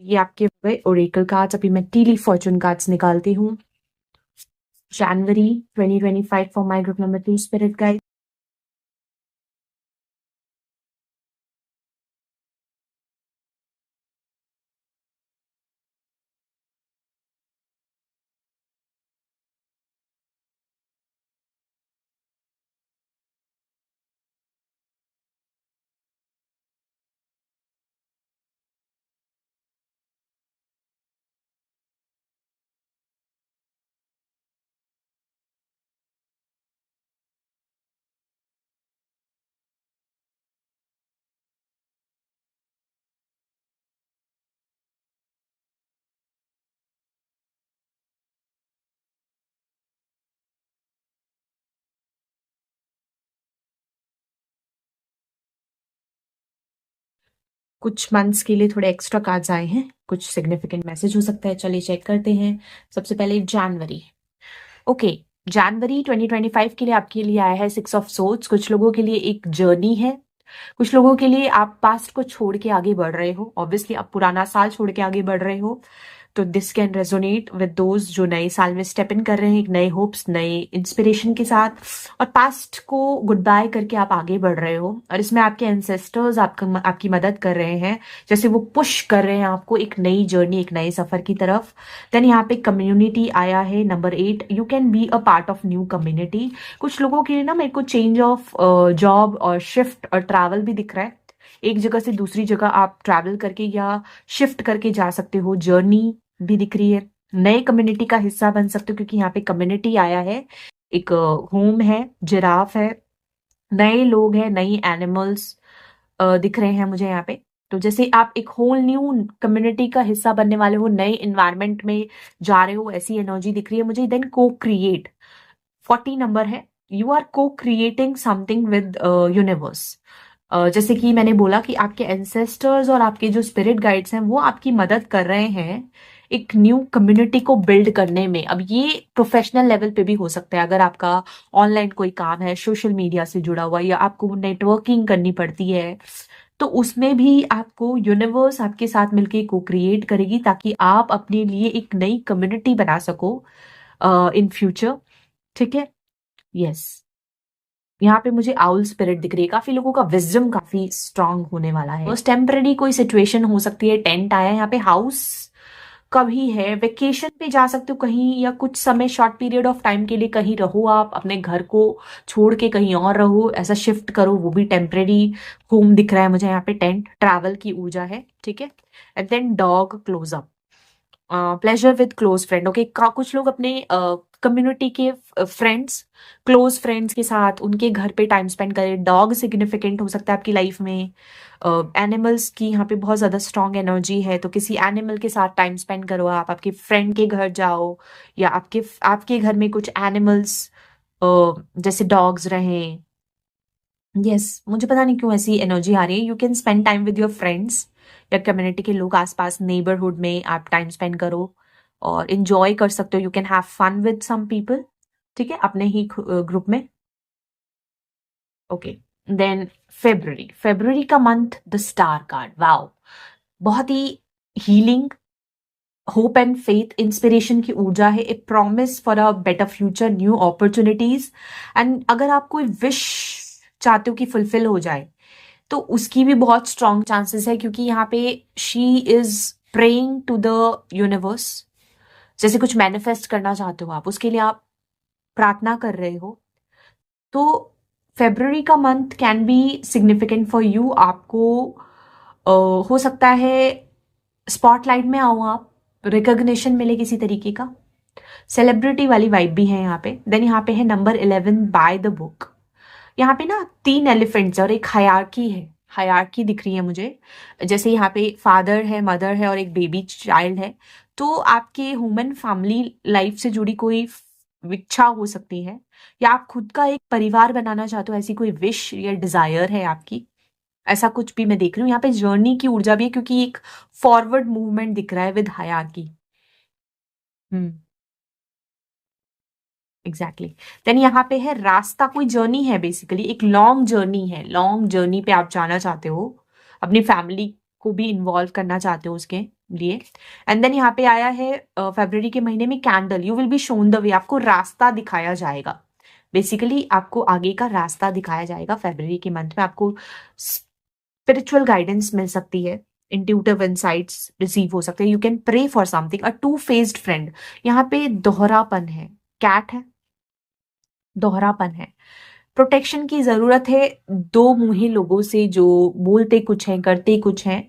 Speaker 1: ये आपके हो गए ओरेकल कार्ड्स। अभी मैं टीली फॉर्चून कार्ड्स निकालती हूँ। जनवरी 2025 for my group number 2 spirit guide. कुछ मंथ्स के लिए थोड़े एक्स्ट्रा कार्ड्स आए हैं, कुछ सिग्निफिकेंट मैसेज हो सकता है। चलिए चेक करते हैं। सबसे पहले जनवरी। ओके, जनवरी 2025 के लिए आपके लिए आया है 6 ऑफ सोर्ड्स। कुछ लोगों के लिए एक जर्नी है, कुछ लोगों के लिए आप पास्ट को छोड़ के आगे बढ़ रहे हो। ऑब्वियसली आप पुराना साल छोड़ के आगे बढ़ रहे हो, तो this can resonate with those जो नए साल में स्टेप इन कर रहे हैं, एक नए होप्स, नए इंस्पिरेशन के साथ, और पास्ट को गुड बाय करके आप आगे बढ़ रहे हो। और इसमें आपके एंसेस्टर्स आपकी मदद कर रहे हैं, जैसे वो पुश कर रहे हैं आपको एक नई जर्नी, एक नए सफर की तरफ। देन यहाँ पे कम्युनिटी आया है number 8। You can be a part of new community. कुछ लोगों के लिए ना मेरे को चेंज ऑफ जॉब और शिफ्ट और ट्रैवल भी दिख रहा है। एक जगह से दूसरी जगह आप ट्रैवल करके या शिफ्ट करके जा सकते हो, जर्नी भी दिख रही है। नए कम्युनिटी का हिस्सा बन सकते हो, क्योंकि यहाँ पे कम्युनिटी आया है, एक होम है, जिराफ है, नए लोग हैं, नई एनिमल्स दिख रहे हैं मुझे यहाँ पे। तो जैसे आप एक होल न्यू कम्युनिटी का हिस्सा बनने वाले हो, नए इन्वायरमेंट में जा रहे हो, ऐसी एनर्जी दिख रही है मुझे। देन को क्रिएट 40 नंबर है। यू आर को क्रिएटिंग समथिंग विद यूनिवर्स। जैसे कि मैंने बोला कि आपके एंसेस्टर्स और आपके जो स्पिरिट गाइड्स हैं वो आपकी मदद कर रहे हैं एक न्यू कम्युनिटी को बिल्ड करने में। अब ये प्रोफेशनल लेवल पे भी हो सकता है, अगर आपका ऑनलाइन कोई काम है सोशल मीडिया से जुड़ा हुआ, या आपको नेटवर्किंग करनी पड़ती है, तो उसमें भी आपको यूनिवर्स आपके साथ मिलके को क्रिएट करेगी, ताकि आप अपने लिए एक नई कम्युनिटी बना सको इन फ्यूचर। ठीक है, यस। यहाँ पे मुझे आउल स्पिरिट दिख रही है, काफी लोगों का विजडम काफी स्ट्रांग होने वाला है। बस टेम्पररी कोई सिचुएशन हो सकती है, टेंट आया है यहाँ पे, हाउस का भी है, वेकेशन पे जा सकते हो कहीं, या कुछ समय शॉर्ट पीरियड ऑफ टाइम के लिए कहीं रहो, आप अपने घर को छोड़ के कहीं और रहो, ऐसा शिफ्ट करो, वो भी टेम्पररी होम दिख रहा है मुझे यहाँ पे। टेंट ट्रैवल की ऊर्जा है, ठीक है। And then dog close up, pleasure with close friend. Okay, कुछ लोग अपने कम्युनिटी के फ्रेंड्स, क्लोज फ्रेंड्स के साथ उनके घर पे टाइम स्पेंड करें। डॉग सिग्निफिकेंट हो सकता है आपकी लाइफ में। एनिमल्स की यहाँ पे बहुत ज्यादा स्ट्रॉन्ग एनर्जी है, तो किसी एनिमल के साथ टाइम स्पेंड करो, आप आपके फ्रेंड के घर जाओ, या आपके आपके घर में कुछ एनिमल्स जैसे डॉग्स रहें। यस, मुझे पता नहीं क्यों ऐसी एनर्जी आ रही है। You can spend time with your friends, या कम्युनिटी के लोग आसपास नेबरहुड में आप टाइम स्पेंड करो और इंजॉय कर सकते हो। You can have fun with some people, ठीक है, अपने ही ग्रुप में। ओके, देन फेब्रुअरी, फेब्रुअरी का month, the star card. Wow, बहुत ही healing, hope and faith, inspiration की ऊर्जा है, a promise for a better future, new opportunities. And अगर आप कोई विश चाहते हो कि फुलफिल हो जाए, तो उसकी भी बहुत स्ट्रॉन्ग चांसेस है, क्योंकि यहाँ पे she is praying to the universe. जैसे कुछ मैनिफेस्ट करना चाहते हो आप, उसके लिए आप प्रार्थना कर रहे हो। तो फेब्रुअरी का month can be significant for you. आपको हो सकता है स्पॉटलाइट में आओ आप, रिकॉग्निशन मिले किसी तरीके का, सेलिब्रिटी वाली वाइब भी है यहाँ पे। देन यहाँ पे है नंबर 11, बाय द बुक। यहाँ पे ना 3 एलिफेंट्स और एक हायरार्की है, हायरार्की दिख रही है मुझे। जैसे यहाँ पे फादर है, मदर है और एक बेबी चाइल्ड है। तो आपके ह्यूमन फैमिली लाइफ से जुड़ी कोई इच्छा हो सकती है, या आप खुद का एक परिवार बनाना चाहते हो, ऐसी कोई विश या डिजायर है आपकी, ऐसा कुछ भी मैं देख रही हूँ। यहाँ पे जर्नी की ऊर्जा भी है, क्योंकि एक फॉरवर्ड मूवमेंट दिख रहा है with hierarchy. Hmm, exactly. Then यहाँ पे है रास्ता, कोई जर्नी है, बेसिकली एक लॉन्ग जर्नी है, लॉन्ग जर्नी पे आप जाना चाहते हो, अपनी फैमिली को भी इन्वॉल्व करना चाहते हो उसके लिए। एंड देन यहाँ पे आया है फरवरी के महीने में candle, you will be shown the way, आपको रास्ता दिखाया जाएगा। बेसिकली आपको आगे का रास्ता दिखाया जाएगा फरवरी के मंथ में, आपको स्पिरिचुअल गाइडेंस मिल सकती है, इंट्यूटिव इनसाइट्स रिसीव हो सकते हैं, you can pray for something. A two faced friend, यहाँ पे दोहरापन है, कैट है, दोहरापन है, प्रोटेक्शन की जरूरत है दो मुंही लोगों से जो बोलते कुछ हैं करते कुछ हैं,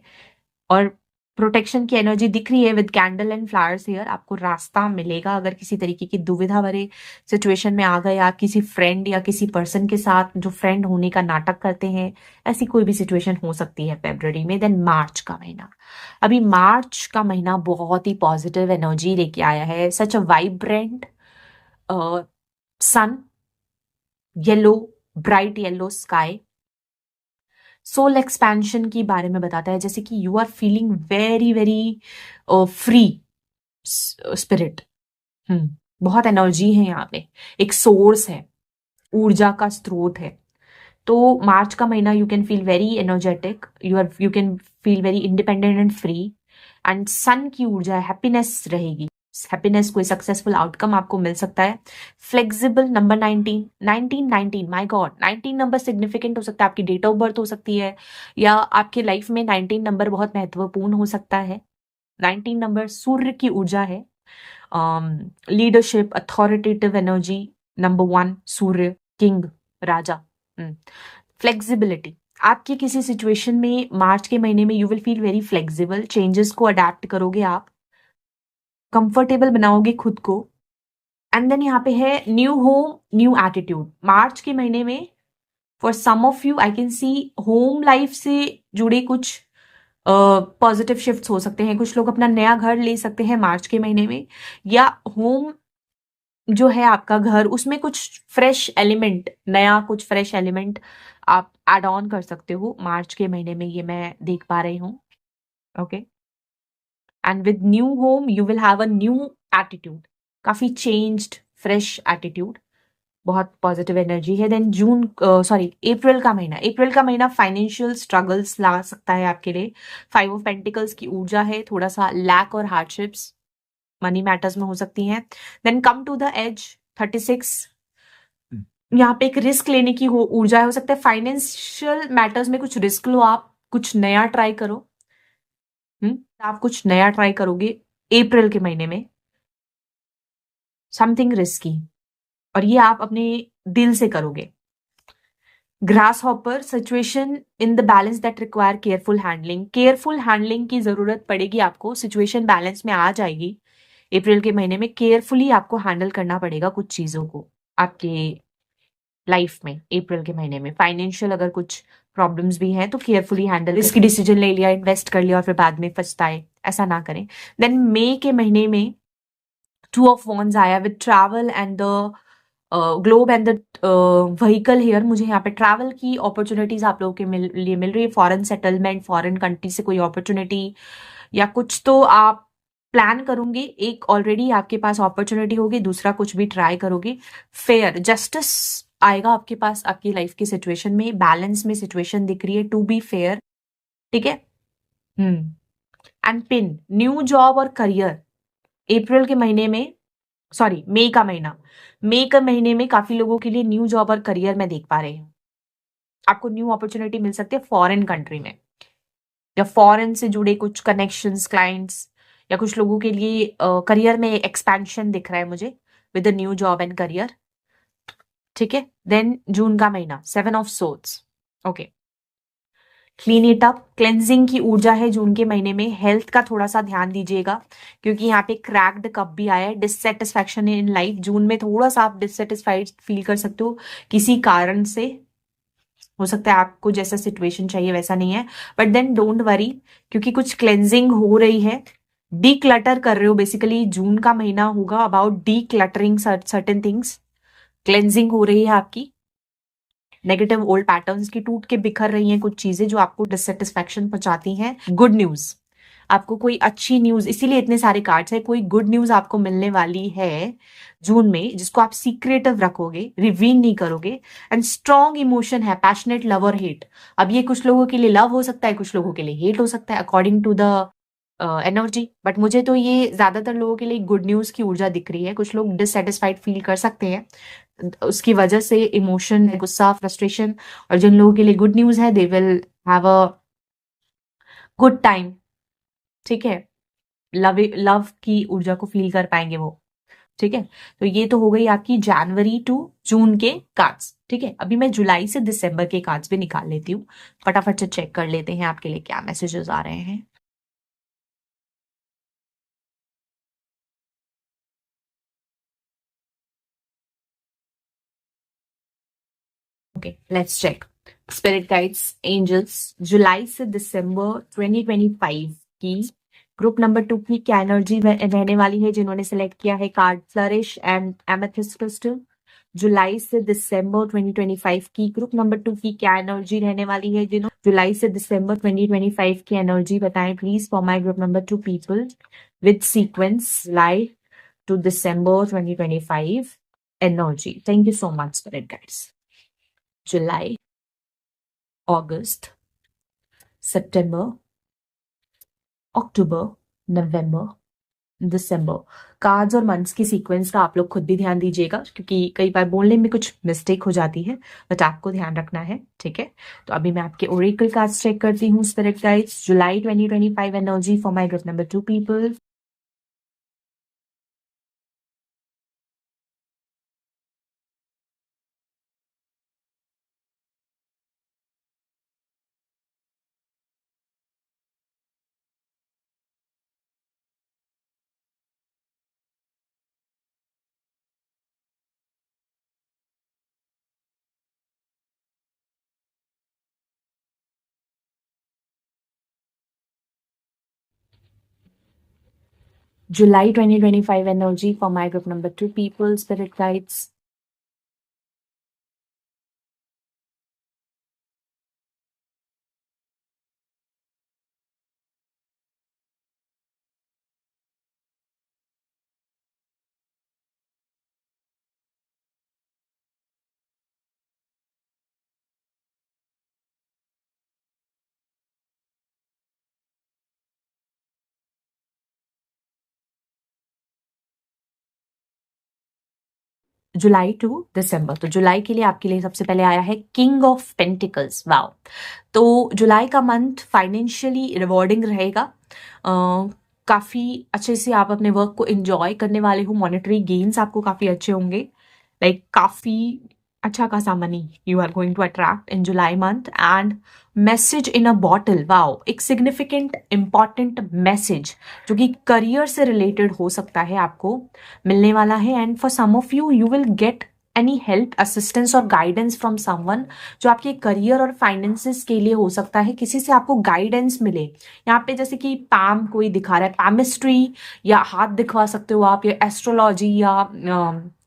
Speaker 1: और प्रोटेक्शन की एनर्जी दिख रही है with candle and flowers here. आपको रास्ता मिलेगा अगर किसी तरीके की दुविधा भरे सिचुएशन में आ गए आप, किसी फ्रेंड या किसी पर्सन के साथ जो फ्रेंड होने का नाटक करते हैं, ऐसी कोई भी सिचुएशन हो सकती है फेब्रुअरी में। देन मार्च का महीना, अभी मार्च का महीना बहुत ही पॉजिटिव एनर्जी लेके आया है, such a vibrant sun, yellow, bright yellow sky, soul expansion की बारे में बताता है, जैसे कि you are feeling very very free spirit. बहुत एनर्जी है यहाँ पे, एक सोर्स है, ऊर्जा का स्रोत है। तो मार्च का महीना you can feel very energetic, you can feel very independent and free, and sun की ऊर्जा है, हैप्पीनेस रहेगी, हैप्पीनेस, कोई सक्सेसफुल आउटकम आपको मिल सकता है। Flexible number 19, 19 my God, 19 number significant हो सकता है, आपकी डेट ऑफ बर्थ हो सकती है, या आपके लाइफ में 19 नंबर बहुत महत्वपूर्ण हो सकता है। 19 नंबर सूर्य की ऊर्जा है, लीडरशिप, अथॉरिटेटिव एनर्जी, नंबर 1 सूर्य, किंग, राजा। फ्लेक्सिबिलिटी, आपकी किसी सिचुएशन में मार्च के महीने में you will feel very flexible, changes को अडेप्ट करोगे आप, कंफर्टेबल बनाओगे खुद को। एंड देन यहाँ पे है न्यू होम, न्यू एटीट्यूड। मार्च के महीने में for some of you I can see home life से जुड़े कुछ पॉजिटिव शिफ्ट्स हो सकते हैं, कुछ लोग अपना नया घर ले सकते हैं मार्च के महीने में, या होम जो है आपका घर, उसमें कुछ फ्रेश एलिमेंट, नया कुछ फ्रेश एलिमेंट आप एड ऑन कर सकते हो मार्च के महीने में, ये मैं देख पा रही हूँ। Okay, and with new home you will have a new attitude, काफी चेंज्ड फ्रेश एटीट्यूड, बहुत पॉजिटिव एनर्जी है। देन अप्रैल का महीना फाइनेंशियल स्ट्रगल्स ला सकता है आपके लिए। 5 ऑफ पेंटिकल्स की ऊर्जा है, थोड़ा सा लैक और हार्डशिप्स मनी मैटर्स में हो सकती हैं। Then come to the edge 36, यहाँ पे एक रिस्क लेने की ऊर्जा है, हो सकता है फाइनेंशियल मैटर्स में कुछ रिस्क लो, आप कुछ नया ट्राई करो। आप कुछ नया ट्राई करोगे अप्रैल के महीने में, समथिंग रिस्की, और ये आप अपने दिल से करोगे। Grass hopper situation in the balance that require careful handling की जरूरत पड़ेगी आपको, सिचुएशन बैलेंस में आ जाएगी अप्रैल के महीने में। केयरफुली आपको हैंडल करना पड़ेगा कुछ चीजों को आपके लाइफ में अप्रैल के महीने में। फाइनेंशियल अगर कुछ प्रॉब्लम्स भी हैं तो केयरफुली हैंडल, रिस्की डिसीजन ले लिया, इन्वेस्ट कर लिया और फिर बाद में पछताए, ऐसा ना करें। देन मई के महीने में 2 ऑफ वॉन्ड्स आया with travel and the globe and the vehicle here. मुझे यहाँ पे ट्रैवल की अपॉर्चुनिटीज आप लोगों के लिए मिल रही है, फॉरेन सेटलमेंट, फॉरेन कंट्री से कोई अपॉर्चुनिटी या कुछ तो आप प्लान करोगे। एक ऑलरेडी आपके पास अपॉर्चुनिटी होगी, दूसरा कुछ भी ट्राई करोगे। फेयर जस्टिस आएगा आपके पास, आपकी लाइफ की सिचुएशन में बैलेंस में सिचुएशन दिख रही है, टू बी फेयर, ठीक है। एंड पिन न्यू जॉब और करियर अप्रैल के महीने में, सॉरी मई का महीने में काफी लोगों के लिए न्यू जॉब और करियर में देख पा रहे हैं। आपको न्यू अपॉर्चुनिटी मिल सकती है फॉरेन कंट्री में, या फॉरेन से जुड़े कुछ कनेक्शंस, क्लाइंट्स, या कुछ लोगों के लिए करियर में एक्सपेंशन दिख रहा है मुझे with the new job and career, ठीक है। देन जून का महीना 7 of swords, okay. Clean it up, cleansing की ऊर्जा है जून के महीने में। हेल्थ का थोड़ा सा ध्यान दीजिएगा क्योंकि यहाँ पे क्रैक्ड कप भी आया है। डिससेटिस्फैक्शन इन लाइफ, जून में थोड़ा सा आप डिससेटिस्फाइड फील कर सकते हो किसी कारण से, हो सकता है आपको जैसा सिचुएशन चाहिए वैसा नहीं है, बट देन डोंट वरी क्योंकि कुछ क्लेंजिंग हो रही है, डी क्लटर कर रहे हो बेसिकली। जून का महीना होगा about D cluttering certain things, cleansing हो रही है आपकी, नेगेटिव ओल्ड पैटर्न्स की टूट के बिखर रही हैं कुछ चीजें जो आपको डिससेटिस्फैक्शन पहुंचाती हैं। गुड न्यूज, आपको कोई अच्छी न्यूज, इसीलिए इतने सारे कार्ड्स है, कोई गुड न्यूज आपको मिलने वाली है जून में जिसको आप सीक्रेटिव रखोगे, रिवील नहीं करोगे। एंड स्ट्रॉन्ग इमोशन है, पैशनेट लव और हेट। अब ये कुछ लोगों के लिए लव हो सकता है, कुछ लोगों के लिए हेट हो सकता है according to the energy, but मुझे तो ये ज्यादातर लोगों के लिए गुड न्यूज की ऊर्जा दिख रही है। कुछ लोग डिससेटिस्फाइड फील कर सकते हैं, उसकी वजह से इमोशन, गुस्सा, फ्रस्ट्रेशन, और जिन लोगों के लिए गुड न्यूज है they will have a good time, ठीक है। लव की ऊर्जा को फील कर पाएंगे वो, ठीक है। तो ये तो हो गई आपकी जनवरी टू जून के कार्ड्स, ठीक है। अभी मैं जुलाई से दिसंबर के कार्ड्स भी निकाल लेती हूँ, फटाफट से चेक कर लेते हैं आपके लिए क्या मैसेजेस आ रहे हैं। Okay, let's check. Spirit guides, angels, जुलाई से दिसंबर 2025 की ग्रुप नंबर 2 की क्या एनर्जी रहने वाली है जिन्होंने सेलेक्ट किया है card flourish and amethyst crystal. जुलाई से दिसंबर 2025 की ग्रुप नंबर 2 की क्या एनर्जी रहने वाली है जिन्होंने जुलाई से दिसंबर 2025 की एनर्जी बताएं please for my group number 2 people with sequence July to December 2025 energy. Thank you so much spirit guides. July, August, September, October, November, December. Cards और मंथ्स की सीक्वेंस का आप लोग खुद भी ध्यान दीजिएगा क्योंकि कई बार बोलने में कुछ मिस्टेक हो जाती है, बट आपको ध्यान रखना है, ठीक है। तो अभी मैं आपके ओरेकल कार्ड्स चेक करती हूँ। Spirit guides, July 2025 energy for my group number 2 people. July 2025 energy for my group number 2 people, spirit guides. July to December. तो जुलाई के लिए आपके लिए सबसे पहले आया है किंग ऑफ पेंटिकल्स। वाओ। तो जुलाई का मंथ फाइनेंशियली रिवॉर्डिंग रहेगा। काफ़ी अच्छे से आप अपने वर्क को एंजॉय करने वाले हो। मॉनेटरी गेन्स आपको काफ़ी अच्छे होंगे। लाइक काफ़ी अच्छा खासा money you are going to attract in July month. And message in a bottle. Wow, एक सिग्निफिकेंट इंपॉर्टेंट मैसेज जो कि करियर से रिलेटेड हो सकता है आपको मिलने वाला है। And for some of you, you will get any help, assistance और गाइडेंस फ्रॉम समवन जो आपके करियर और फाइनेंसेस के लिए हो सकता है। किसी से आपको गाइडेंस मिले। यहाँ पे जैसे कि पैम कोई दिखा रहा है, पैमिस्ट्री या हाथ दिखवा सकते हो आप, या एस्ट्रोलॉजी या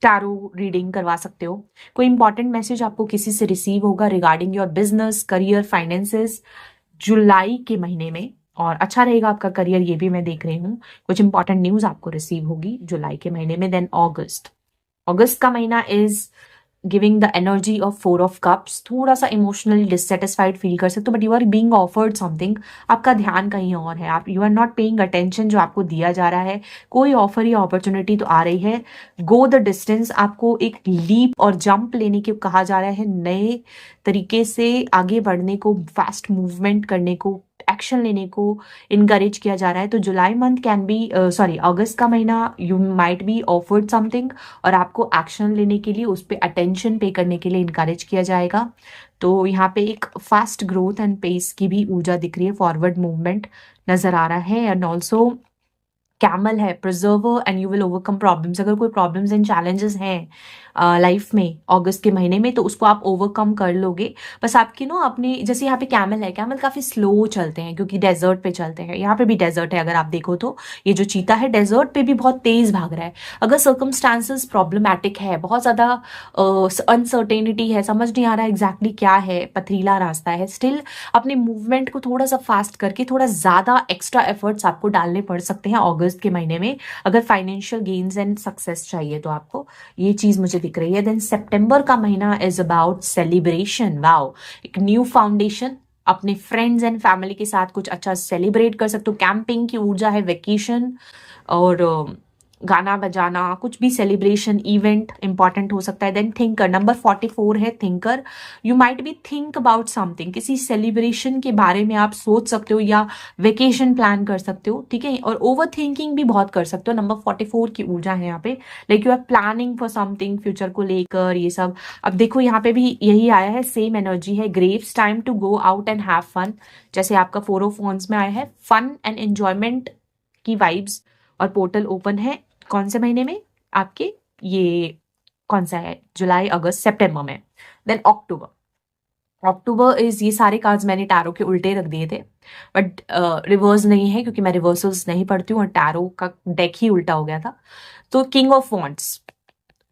Speaker 1: टैरो रीडिंग करवा सकते हो। कोई इंपॉर्टेंट मैसेज आपको किसी से रिसीव होगा regarding your business, career, finances जुलाई के महीने में। और अच्छा रहेगा आपका करियर, ये भी मैं देख रही हूँ। कुछ इंपॉर्टेंट न्यूज आपको रिसीव होगी जुलाई के महीने में। देन अगस्त। अगस्त का महीना is giving the energy of 4 of cups. थोड़ा सा इमोशनल डिससेटिस्फाइड फील कर सकते हो, but you are being offered something. आपका ध्यान कहीं और है, आप you are not paying attention जो आपको दिया जा रहा है। कोई ऑफर या अपॉर्चुनिटी तो आ रही है। गो द डिस्टेंस, आपको एक लीप और जंप लेने के कहा जा रहा है। नए तरीके से आगे बढ़ने को, फास्ट मूवमेंट करने को, एक्शन लेने को इनकरेज किया जा रहा है। तो जुलाई मंथ कैन बी सॉरी अगस्त का महीना you might be offered something और आपको एक्शन लेने के लिए, उस पर अटेंशन पे करने के लिए इनकरेज किया जाएगा। तो यहाँ पे एक फास्ट ग्रोथ एंड पेस की भी ऊर्जा दिख रही है, फॉरवर्ड मूवमेंट नजर आ रहा है। एंड ऑल्सो कैमल है, preserver and you will overcome problems. अगर कोई प्रॉब्लम्स एंड चैलेंजेस हैं लाइफ में अगस्त के महीने में, तो उसको आप ओवरकम कर लोगे। बस आपकी नो अपने, जैसे यहाँ पे कैमल है, कैमल काफी स्लो चलते हैं क्योंकि डेजर्ट पे चलते हैं। यहाँ पे भी डेजर्ट है, अगर आप देखो तो ये जो चीता है डेजर्ट पे भी बहुत तेज भाग रहा है। अगर सर्कमस्टांसेस प्रॉब्लमैटिक है, बहुत ज्यादा अनसर्टेनिटी है, समझ नहीं आ रहा एग्जैक्टली क्या है, पथरीला रास्ता है, स्टिल अपने मूवमेंट को थोड़ा सा फास्ट करके थोड़ा ज्यादा एक्स्ट्रा एफर्ट्स आपको डालने पड़ सकते हैं अगस्त के महीने में, अगर फाइनेंशियल गेन्स एंड सक्सेस चाहिए तो आपको। ये चीज मुझे दिख रही है। देन सितंबर का महीना इज अबाउट सेलिब्रेशन। वाओ, एक न्यू फाउंडेशन, अपने फ्रेंड्स एंड फैमिली के साथ कुछ अच्छा सेलिब्रेट कर सकते हो। कैंपिंग की ऊर्जा है, वेकेशन और गाना बजाना, कुछ भी सेलिब्रेशन इवेंट इंपॉर्टेंट हो सकता है। देन थिंकर, नंबर 44 है thinker. You might B think about something, किसी सेलिब्रेशन के बारे में आप सोच सकते हो या वेकेशन प्लान कर सकते हो, ठीक है। और ओवर थिंकिंग भी बहुत कर सकते हो। नंबर 44 की ऊर्जा है यहाँ पे, like you are planning for something future को लेकर, ये सब। अब देखो यहाँ पे भी यही आया है, सेम एनर्जी है। Graves, time to go out and have fun, जैसे आपका 4 ऑफ wands में आया है। फन एंड एंजॉयमेंट की वाइब्स और पोर्टल ओपन है। कौन से महीने में आपके, ये कौन सा है, जुलाई, अगस्त, सितंबर में। Then October. अक्टूबर इज, ये सारे कार्ड्स मैंने टैरो के उल्टे रख दिए थे, बट रिवर्स नहीं है क्योंकि मैं रिवर्सल्स नहीं पढ़ती हूँ और टैरो का डेक ही उल्टा हो गया था। तो किंग ऑफ वॉन्ड्स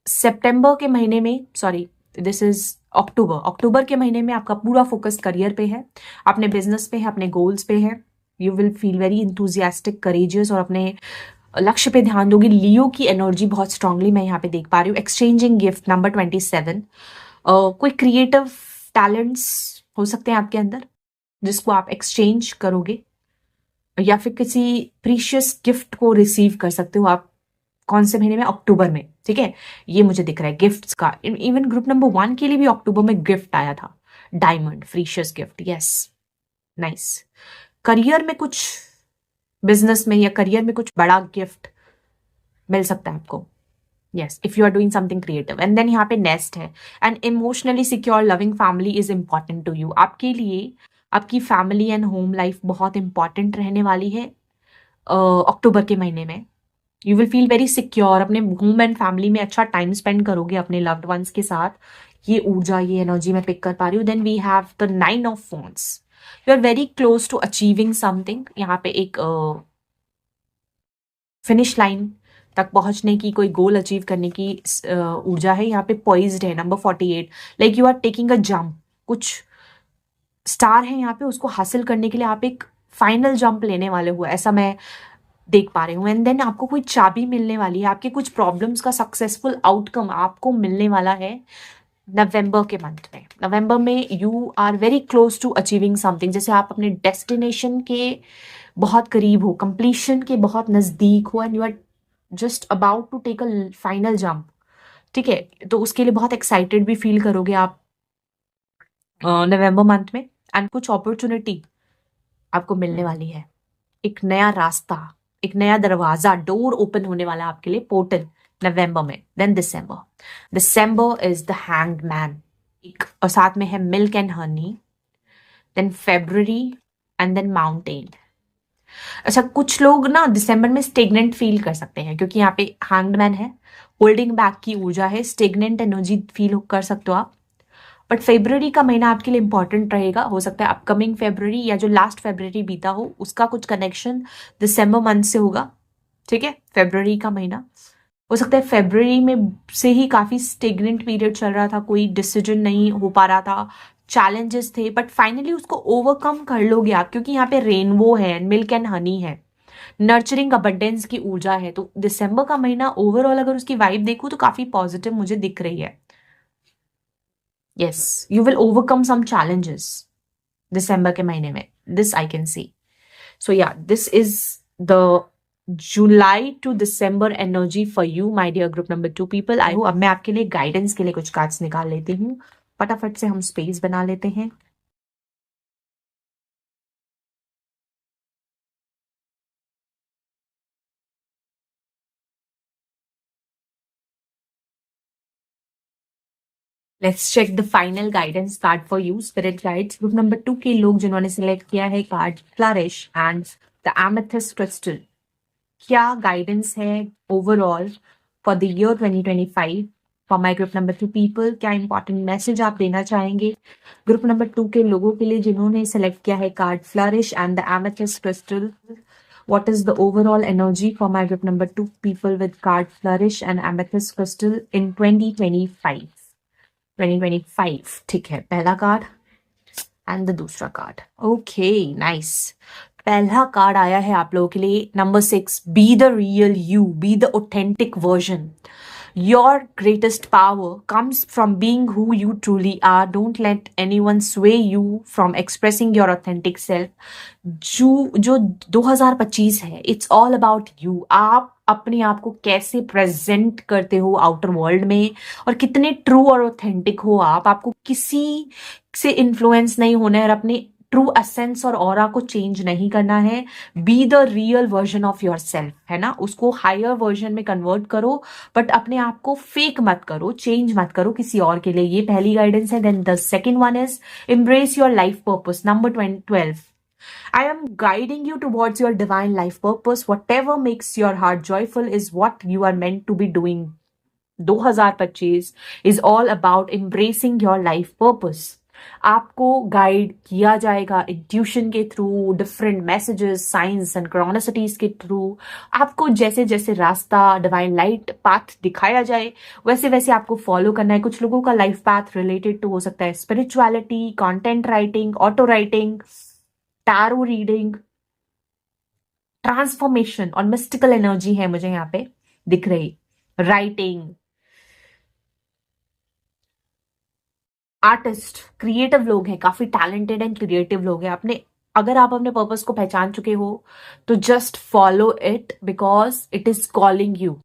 Speaker 1: सितंबर के महीने में, सॉरी दिस इज अक्टूबर। अक्टूबर के महीने में आपका पूरा फोकस करियर पे है, अपने बिजनेस पे है, अपने गोल्स पे है। You will feel very enthusiastic, courageous और अपने लक्ष्य पे ध्यान दोगे। लियो की एनर्जी बहुत स्ट्रांगली मैं यहाँ पे देख पा रही हूँ। Exchanging gift, number 27। कोई क्रिएटिव टैलेंट्स हो सकते हैं आपके अंदर जिसको आप एक्सचेंज करोगे, या फिर किसी प्रीशियस गिफ्ट को रिसीव कर सकते हो आप। कौन से महीने में, अक्टूबर में, ठीक है। ये मुझे दिख रहा है गिफ्ट्स का। इवन ग्रुप नंबर 1 के लिए भी अक्टूबर में गिफ्ट आया था, diamond precious gift. Yes, nice. Career में कुछ, बिजनेस में या करियर में कुछ बड़ा गिफ्ट मिल सकता है आपको। Yes, if you are doing something creative. And then यहाँ पे नेस्ट है। And emotionally secure loving family is important to you. आपके लिए आपकी फैमिली एंड होम लाइफ बहुत इंपॉर्टेंट रहने वाली है अक्टूबर के महीने में। You will feel very secure, अपने होम एंड फैमिली में अच्छा टाइम स्पेंड करोगे अपने लव्ड वंस के साथ। ये ऊर्जा, ये एनर्जी मैं पिक कर पा रही हूँ। Then we have the 9 of wands। You are very close to achieving something. यहाँ पे एक फिनिश लाइन तक पहुंचने की, कोई गोल अचीव करने की ऊर्जा है। यहाँ पे पॉइज्ड है, number 48। Like you are taking a jump, कुछ स्टार है यहाँ पे, उसको हासिल करने के लिए आप एक फाइनल जंप लेने वाले हो, ऐसा मैं देख पा रही हूँ। एंड देन आपको कोई चाबी मिलने वाली है, आपके कुछ प्रॉब्लम्स का सक्सेसफुल आउटकम आपको मिलने वाला है नवंबर के मंथ में। नवंबर में you are very close to achieving something, जैसे आप अपने डेस्टिनेशन के बहुत करीब हो, कंप्लीशन के बहुत नजदीक हो, and you are just about to take a final jump. ठीक है, तो उसके लिए बहुत एक्साइटेड भी फील करोगे आप नवंबर मंथ में। एंड कुछ अपॉर्चुनिटी आपको मिलने वाली है, एक नया रास्ता, एक नया दरवाजा, डोर ओपन होने वाला है आपके लिए, पोर्टल नवंबर में। Then December is the hanged man, एक और साथ में है milk and honey. Then February and then mountain. अच्छा, कुछ लोग ना दिसंबर में स्टेगनेंट फील कर सकते हैं क्योंकि यहाँ पे हैंग्ड मैन है, होल्डिंग बैक की ऊर्जा है, स्टेगनेंट एनर्जी फील कर सकते हो आप। बट फेब्रुअरी का महीना आपके लिए इंपॉर्टेंट रहेगा, हो सकता है अपकमिंग फेब्रुअरी या जो लास्ट फेब्रुअरी बीता हो उसका कुछ कनेक्शन दिसंबर मंथ से होगा। ठीक है, फेब्रुअरी का महीना हो सकता है फेब्रुअरी में से ही काफी स्टेगनेंट पीरियड चल रहा था, कोई डिसीजन नहीं हो पा रहा था, चैलेंजेस थे, बट फाइनली उसको ओवरकम कर लोगे आप क्योंकि यहाँ पे रेनबो है, मिल्क एंड हनी है, नर्चरिंग अबंडेंस की ऊर्जा है। तो दिसंबर का महीना ओवरऑल अगर उसकी वाइब देखूं तो काफी पॉजिटिव मुझे दिख रही है। Yes, you will overcome some challenges दिसंबर के महीने में, this I can see. So ya, this is the July to December energy for you my dear group number 2 people. आई हूँ अब मैं आपके लिए गाइडेंस के लिए कुछ कार्ड्स निकाल लेती हूँ, फटाफट से हम स्पेस बना लेते हैं। Let's check the final guidance card for you spirit guides. Group number 2 के लोग जिन्होंने सिलेक्ट किया है card flourish and the amethyst crystal, क्या गाइडेंस है overall for the year 2025 for my group number 2 people? क्या इंपॉर्टेंट मैसेज आप देना चाहेंगे ग्रुप नंबर 2 के लोगों के लिए जिन्होंने सेलेक्ट किया है card flourish and the amethyst crystal? What is the overall energy for my group number 2 people with card flourish and amethyst crystal in 2025? 2025, ठीक है, पहला कार्ड एंड द दूसरा कार्ड। Okay, nice. पहला कार्ड आया है आप लोगों के लिए number 6, be the real you, be the authentic version. Your greatest power comes from being who you truly are. Don't let anyone sway you from expressing your authentic self. जो 2025 है, it's all about you. आप अपने आप को कैसे present करते हो outer world में और कितने ट्रू और ऑथेंटिक हो आप। आपको किसी से इन्फ्लुएंस नहीं होना है और अपने ट्रू एसेंस और ऑरा को चेंज नहीं करना है। Be the real version of your self, है ना, उसको हायर वर्जन में कन्वर्ट करो, बट अपने आप को फेक मत करो, चेंज मत करो किसी और के लिए। ये पहली गाइडेंस है। Then the second one is embrace your life purpose, number 12. I am guiding you towards your divine life purpose. Whatever makes your heart joyful is what you are meant to be doing. 2025 is all about embracing your life purpose. आपको guide किया जाएगा intuition के through, different messages, signs and synchronicities के through. आपको जैसे जैसे रास्ता, divine light path दिखाया जाए वैसे वैसे आपको फॉलो करना है। कुछ लोगों का लाइफ पाथ रिलेटेड टू हो सकता है spirituality, content writing, auto writing, tarot reading, transformation और मिस्टिकल एनर्जी है मुझे यहाँ पे दिख रही, राइटिंग, आर्टिस्ट, क्रिएटिव लोग हैं, काफी टैलेंटेड एंड क्रिएटिव लोग हैं। अपने अगर आप अपने पर्पस को पहचान चुके हो तो just follow it because it is calling you,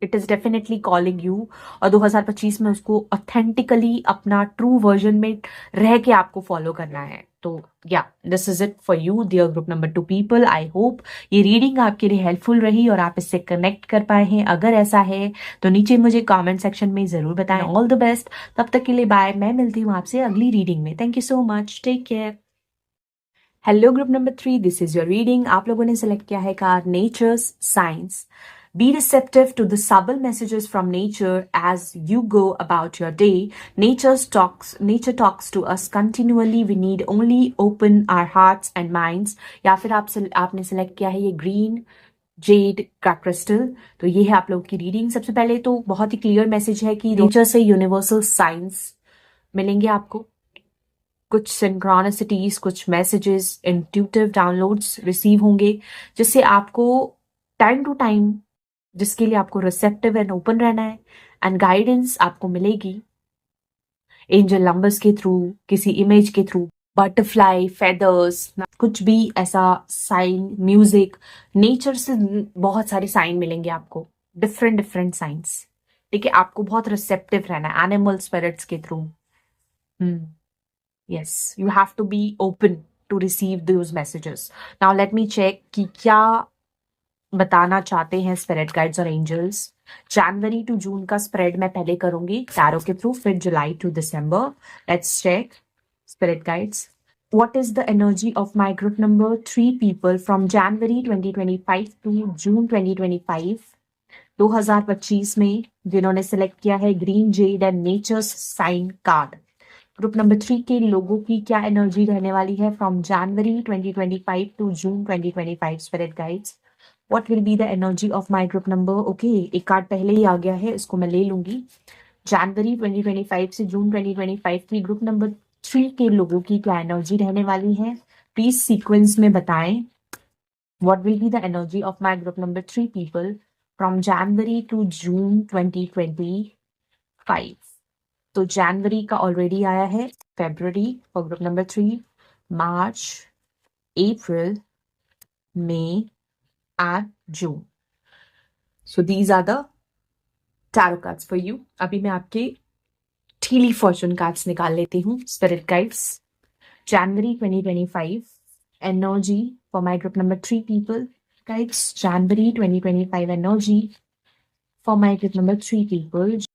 Speaker 1: it is definitely calling you. और 2025 में उसको ऑथेंटिकली अपना ट्रू वर्जन में रह के आपको फॉलो करना है। तो yeah, this is it for you dear group number 2 people. I hope ये रीडिंग आपके लिए हेल्पफुल रही और आप इससे कनेक्ट कर पाए हैं। अगर ऐसा है तो नीचे मुझे कमेंट सेक्शन में जरूर बताएं। ऑल द बेस्ट, तब तक के लिए बाय। मैं मिलती हूँ आपसे अगली रीडिंग में। Thank you so much, take care. Hello group number 3, this is your reading. आप लोगों ने सेलेक्ट किया है card nature's science. Be receptive to the subtle messages from nature as you go about your day. Nature talks to us continually. We need only open our hearts and minds. या फिर आपने select किया है ये green Z का crystal. तो ये है आप लोग की रीडिंग। सबसे पहले तो बहुत ही क्लियर मैसेज है कि नेचर से यूनिवर्सल साइंस मिलेंगे आपको, कुछ सिंक्रोनिसिटीज, कुछ मैसेजेस, इंट्यूटिव डाउनलोड्स रिसीव होंगे जिससे आपको टाइम टू टाइम, जिसके लिए आपको रिसेप्टिव एंड ओपन रहना है। एंड गाइडेंस आपको मिलेगी एंजल नंबर्स के थ्रू, किसी इमेज के थ्रू, बटरफ्लाई, फेदर्स, कुछ भी ऐसा साइन, म्यूजिक, नेचर से बहुत सारे साइन मिलेंगे आपको, डिफरेंट डिफरेंट साइंस। ठीक है, आपको बहुत रिसेप्टिव रहना है एनिमल स्पिरिट्स के through. Yes, you have to be open to receive those messages. Now let me check कि क्या बताना चाहते हैं स्पिरिट गाइड्स और एंजल्स। जनवरी टू जून का स्प्रेड मैं पहले करूंगी टैरो के थ्रू, फिर July to December. Let's check spirit guides, what is the energy of my group number 3 people from January 2025 to June 2025? 2025 में जिन्होंने सिलेक्ट किया है green jade and nature's sign card, group number 3 के लोगों की क्या एनर्जी रहने वाली है from January 2025 to June 2025? Spirit guides, what will be the energy of my group number? Okay, एक कार्ड पहले ही आ गया है, इसको मैं ले लूंगी। जनवरी 2025 से जून 2025 की ग्रुप नंबर 3 के लोगों की क्या एनर्जी रहने वाली है, प्लीज सीक्वेंस में बताएं। What will be the energy of my group number 3 people from January to June 2025? तो जनवरी का ऑलरेडी आया है, February for group number 3, March, April, May and June. So these are the tarot cards for you. अभी मैं आपके ठीली fortune cards निकाल लेती हूँ spirit guides. January 2025 energy for my group number 3 people. Guys, January 2025 energy for my group number 3 people.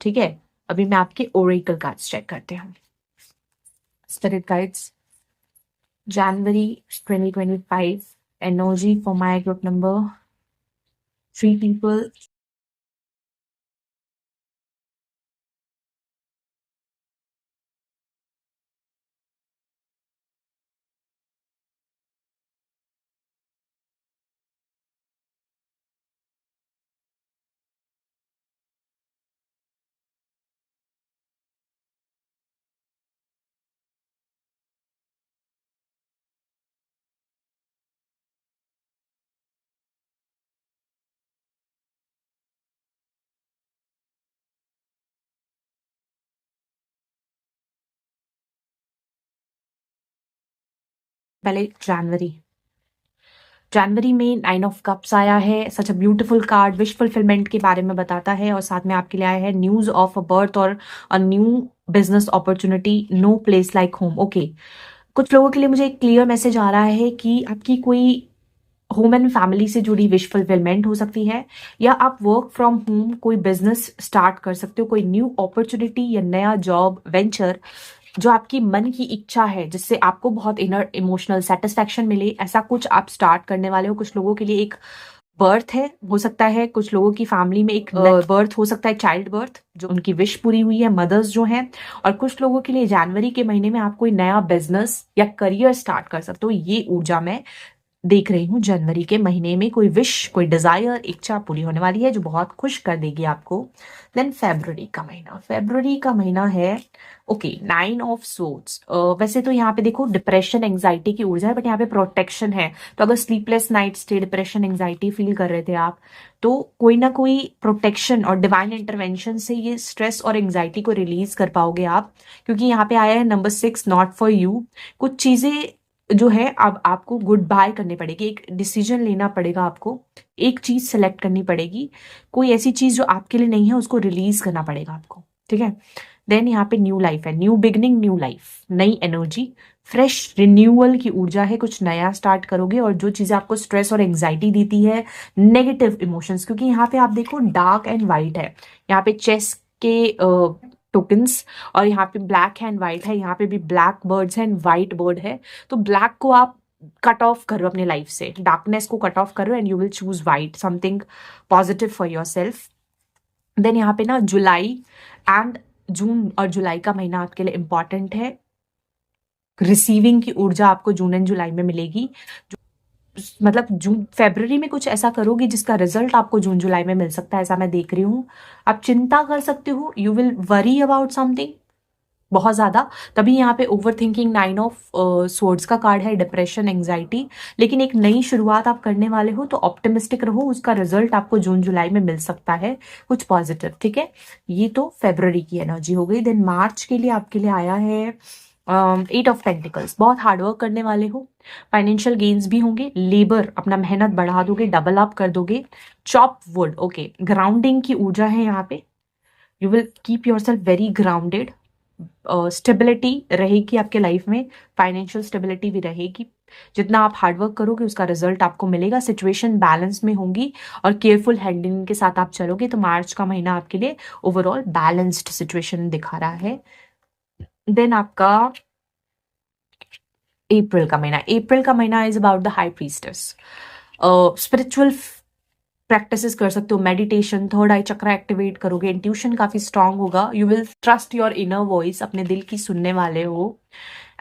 Speaker 1: ठीक है, अभी मैं आपके ओरेकल कार्ड्स चेक करते हूँ। Spirit guides, January 2025 energy for my group number 3 people. पहले जनवरी में 9 ऑफ कप्स आया है, such a beautiful card, wish fulfilment के बारे में बताता है, और साथ में आपके लिए आया है न्यूज ऑफ अ बर्थ और a new business opportunity, no place like home. Okay, कुछ लोगों के लिए मुझे एक क्लियर मैसेज आ रहा है कि आपकी कोई होम एंड फैमिली से जुड़ी विश फुलफिलमेंट हो सकती है, या आप वर्क फ्रॉम होम कोई बिजनेस स्टार्ट कर सकते हो, कोई न्यू अपॉर्चुनिटी या नया जॉब वेंचर जो आपकी मन की इच्छा है, जिससे आपको बहुत इनर इमोशनल सेटिस्फैक्शन मिले, ऐसा कुछ आप स्टार्ट करने वाले हो। कुछ लोगों के लिए एक बर्थ है, हो सकता है कुछ लोगों की फैमिली में एक बर्थ हो सकता है, चाइल्ड बर्थ, जो उनकी विश पूरी हुई है, मदर्स जो हैं। और कुछ लोगों के लिए जनवरी के महीने में आप कोई नया बिजनेस या करियर स्टार्ट कर सकते हो। ये ऊर्जा में देख रही हूँ जनवरी के महीने में कोई विश, कोई डिजायर, इच्छा पूरी होने वाली है जो बहुत खुश कर देगी आपको। देन फेब्रुअरी का महीना है, ओके, 9 ऑफ सोर्ड्स। वैसे तो यहाँ पे देखो डिप्रेशन एंजाइटी की ऊर्जा है, बट यहाँ पे प्रोटेक्शन है। तो अगर sleepless night stay, depression anxiety feel कर रहे थे आप, तो कोई ना कोई प्रोटेक्शन और डिवाइन इंटरवेंशन से ये स्ट्रेस और एंजाइटी को रिलीज कर पाओगे आप, क्योंकि यहाँ पे आया है नंबर 6, नॉट फॉर यू। कुछ चीजें जो है अब आपको गुड बाय करनी पड़ेगी, एक डिसीजन लेना पड़ेगा आपको, एक चीज सेलेक्ट करनी पड़ेगी, कोई ऐसी चीज जो आपके लिए नहीं है उसको रिलीज करना पड़ेगा आपको। ठीक है, देन यहाँ पे न्यू लाइफ है, न्यू बिगनिंग, न्यू लाइफ, नई एनर्जी, फ्रेश रिन्यूअल की ऊर्जा है, कुछ नया स्टार्ट करोगे। और जो चीजें आपको स्ट्रेस और एंग्जाइटी देती है, नेगेटिव इमोशंस, क्योंकि यहाँ पे आप देखो डार्क एंड व्हाइट है, यहाँ पे चेस के टोकन्स, और यहाँ पे ब्लैक है एंड व्हाइट है, यहाँ पे भी ब्लैक बर्ड्स है एंड व्हाइट बर्ड है। तो ब्लैक को आप कट ऑफ करो अपने लाइफ से, डार्कनेस को कट ऑफ करो, and you will choose white, something positive for yourself. देन यहाँ पे ना जुलाई एंड जून और जुलाई का महीना आपके लिए इंपॉर्टेंट है। रिसीविंग की ऊर्जा आपको जून एंड जुलाई में मिलेगी। मतलब जून फरवरी में कुछ ऐसा करोगे जिसका रिजल्ट आपको जून जुलाई में मिल सकता है, ऐसा मैं देख रही हूँ। आप चिंता कर सकते हो, you will worry about something बहुत ज्यादा, तभी यहाँ पे ओवर थिंकिंग, 9 ऑफ सोर्ड्स का कार्ड है, डिप्रेशन, एंग्जाइटी। लेकिन एक नई शुरुआत आप करने वाले हो तो ऑप्टिमिस्टिक रहो, उसका रिजल्ट आपको जून जुलाई में मिल सकता है कुछ पॉजिटिव, ठीक है। ये तो फरवरी की एनर्जी हो गई। देन मार्च के लिए आपके लिए आया है 8 ऑफ पेंटिकल्स। बहुत हार्डवर्क करने वाले हो, फाइनेंशियल गेन्स भी होंगे, लेबर अपना मेहनत बढ़ा दोगे, डबल अप कर दोगे। चॉप वुड, ओके, ग्राउंडिंग की ऊर्जा है यहाँ पे, you will keep your self very grounded. Stability रहेगी आपके लाइफ में, फाइनेंशियल स्टेबिलिटी भी रहेगी। जितना आप हार्डवर्क करोगे उसका रिजल्ट आपको मिलेगा। सिचुएशन बैलेंस में होंगी और केयरफुल हैंडलिंग के साथ आप चलोगे तो मार्च का महीना आपके लिए ओवरऑल बैलेंस्ड सिचुएशन दिखा रहा है। देन आपका अप्रैल का महीना is about the high priestess. Spiritual practices कर सकते हो, मेडिटेशन, थर्ड आई चक्र एक्टिवेट करोगे, इंट्यूशन काफी स्ट्रांग होगा, you will trust your inner voice, अपने दिल की सुनने वाले हो।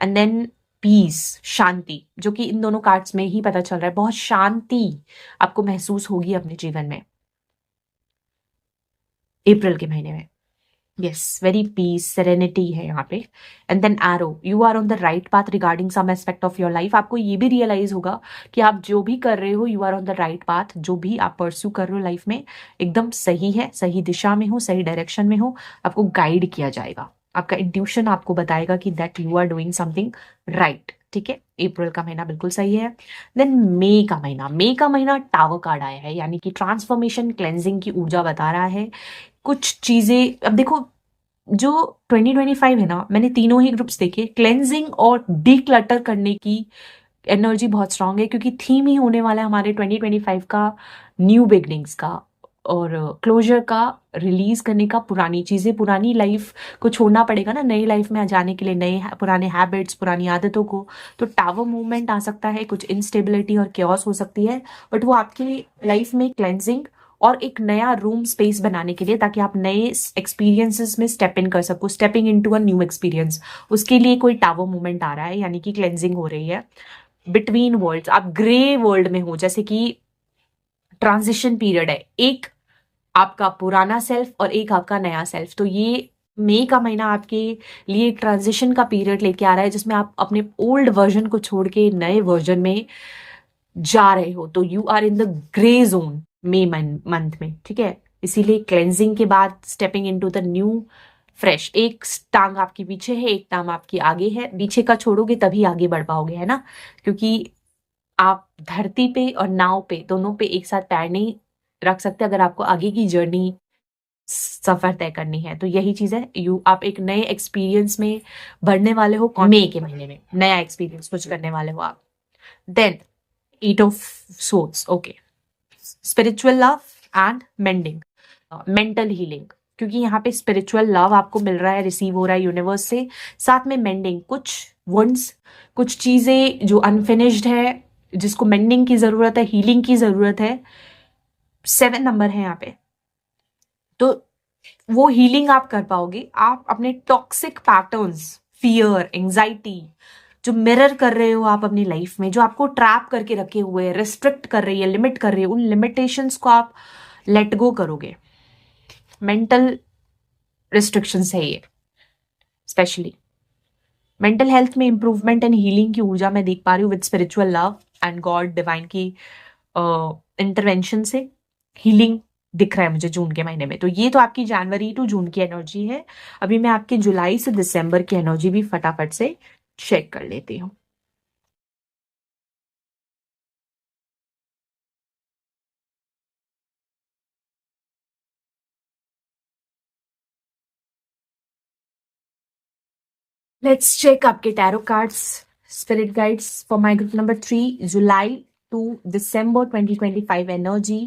Speaker 1: एंड देन पीस, शांति, जो कि इन दोनों कार्ड्स में ही पता चल रहा है, बहुत शांति आपको महसूस होगी अपने जीवन में अप्रैल के महीने में। यस, वेरी पीस, सेरेनिटी है यहाँ पे। And then arrow, you are on the right path regarding some aspect of your life. आपको ये भी रियलाइज होगा कि आप जो भी कर रहे हो, you are on the right path. जो भी आप परस्यू कर रहे हो लाइफ में एकदम सही है, सही दिशा में हो, सही डायरेक्शन में हो, आपको गाइड किया जाएगा। आपका इंट्यूशन आपको बताएगा कि that you are doing something right, ठीक है। अप्रैल का महीना बिल्कुल सही है। देन मई का महीना टावर कार्ड आया है, यानी कि ट्रांसफॉर्मेशन, क्लेंजिंग की ऊर्जा बता रहा है। कुछ चीजें, अब देखो जो 2025 है ना, मैंने तीनों ही ग्रुप्स देखे, क्लेंजिंग और डीक्लटर करने की एनर्जी बहुत स्ट्रांग है, क्योंकि थीम ही होने वाला है हमारे 2025 का न्यू बिगनिंग्स का और क्लोजर का, रिलीज करने का। पुरानी चीजें, पुरानी लाइफ को छोड़ना पड़ेगा ना नई लाइफ में जाने के लिए, नए पुराने हैबिट्स, पुरानी आदतों को। तो टावर मूवमेंट आ सकता है, कुछ इंस्टेबिलिटी और क्योस हो सकती है, बट वो आपकी लाइफ में क्लेंजिंग और एक नया रूम स्पेस बनाने के लिए, ताकि आप नए एक्सपीरियंसेस में स्टेप इन कर सको, stepping into a new experience, उसके लिए कोई टावर मूवमेंट आ रहा है, यानी कि क्लेंजिंग हो रही है। बिटवीन वर्ल्ड्स, आप ग्रे वर्ल्ड में हो, जैसे कि ट्रांजिशन पीरियड है, एक आपका पुराना सेल्फ और एक आपका नया सेल्फ। तो ये मई का महीना आपके लिए एक ट्रांजिशन का पीरियड लेके आ रहा है, जिसमें आप अपने ओल्ड वर्जन को छोड़ के नए वर्जन में जा रहे हो। तो you are in the grey zone May month में, ठीक है। इसीलिए क्लेंजिंग के बाद stepping into the new fresh. एक टांग आपकी पीछे है, एक टांग आपकी आगे है, पीछे का छोड़ोगे तभी आगे बढ़ पाओगे, है ना। क्योंकि आप धरती पे और नाव पे दोनों पे एक साथ पैर नहीं रख सकते अगर आपको आगे की जर्नी, सफर तय करनी है। तो यही चीज है, आप एक नए एक्सपीरियंस में बढ़ने वाले हो, मई के महीने में नया एक्सपीरियंस कुछ करने वाले हो आप। देन 8 of swords, okay, spiritual love and mending, mental healing, क्योंकि यहाँ पे स्पिरिचुअल लव आपको मिल रहा है, रिसीव हो रहा है यूनिवर्स से, साथ में मेंडिंग, कुछ वुंड्स, कुछ चीजें जो अनफिनिश्ड है, जिसको मेंडिंग की जरूरत है, हीलिंग की जरूरत है। 7 नंबर है यहाँ पे, तो वो हीलिंग आप कर पाओगे। आप अपने टॉक्सिक पैटर्न्स, फियर, एंजाइटी, जो मिरर कर रहे हो आप अपनी लाइफ में, जो आपको ट्रैप करके रखे हुए है, रिस्ट्रिक्ट कर रही है, लिमिट कर रही है, उन लिमिटेशंस को आप लेट गो करोगे। मेंटल रिस्ट्रिक्शंस है ये, स्पेशली मेंटल हेल्थ में इंप्रूवमेंट एंड हीलिंग की ऊर्जा मैं देख पा रही हूँ with spiritual love and God divine की इंटरवेंशन से हीलिंग दिख रहा है मुझे जून के महीने में। तो ये तो आपकी जनवरी टू जून की एनर्जी है। अभी मैं आपके जुलाई से दिसंबर की एनर्जी भी फटाफट से चेक कर लेती हूँ। लेट्स चेक आपके tarot cards, spirit guides for my group number 3, July to December 2025 energy.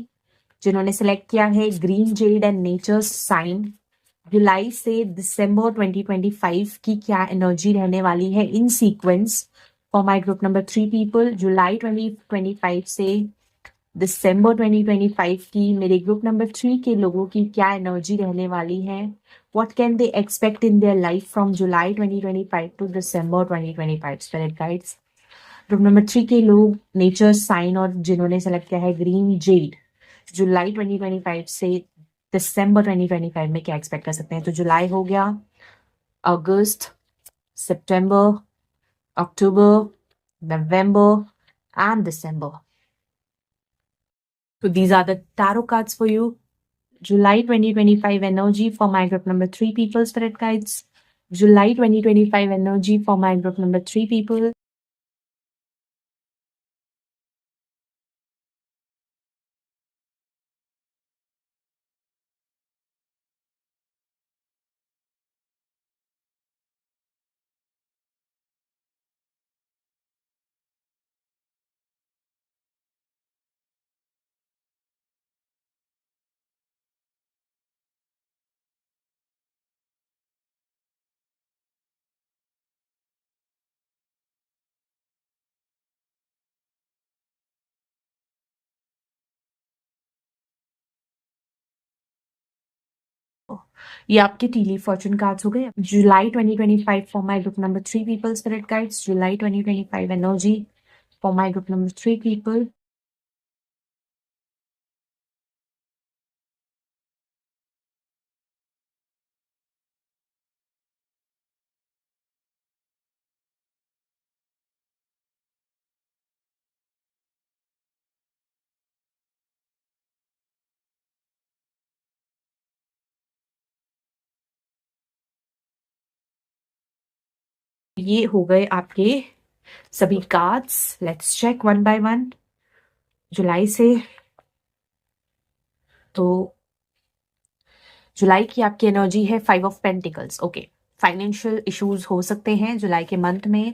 Speaker 1: जिन्होंने सेलेक्ट किया है green jade and nature's sign, जुलाई से दिसंबर 2025 की क्या एनर्जी रहने वाली है in sequence for my group number 3 people, July 2025 से दिसंबर 2025 की मेरे ग्रुप नंबर 3 के लोगों की क्या एनर्जी रहने वाली है, what can they expect in their life from July 2025 to December 2025 spirit guides. Group number 3 के लोग नेचर साइन और जिन्होंने सेलेक्ट किया है ग्रीन जेड, जुलाई 2025 से दिसंबर 2025 में क्या एक्सपेक्ट कर सकते हैं। तो जुलाई हो गया, अगस्त, September, October, November and December. So these are the tarot cards for you. July 2025 energy for my group number 3 people, spirit guides. July 2025 energy for my group number 3 people. ये आपके टीली फॉर्चून कार्ड्स हो गए। July 2025 for my group number 3 people spirit guides. July 2025 energy for my group number 3 people. ये हो गए आपके सभी cards. Let's check one by one July से। तो जुलाई की आपकी एनर्जी है 5 of pentacles. Okay, financial issues हो सकते हैं जुलाई के मंथ में,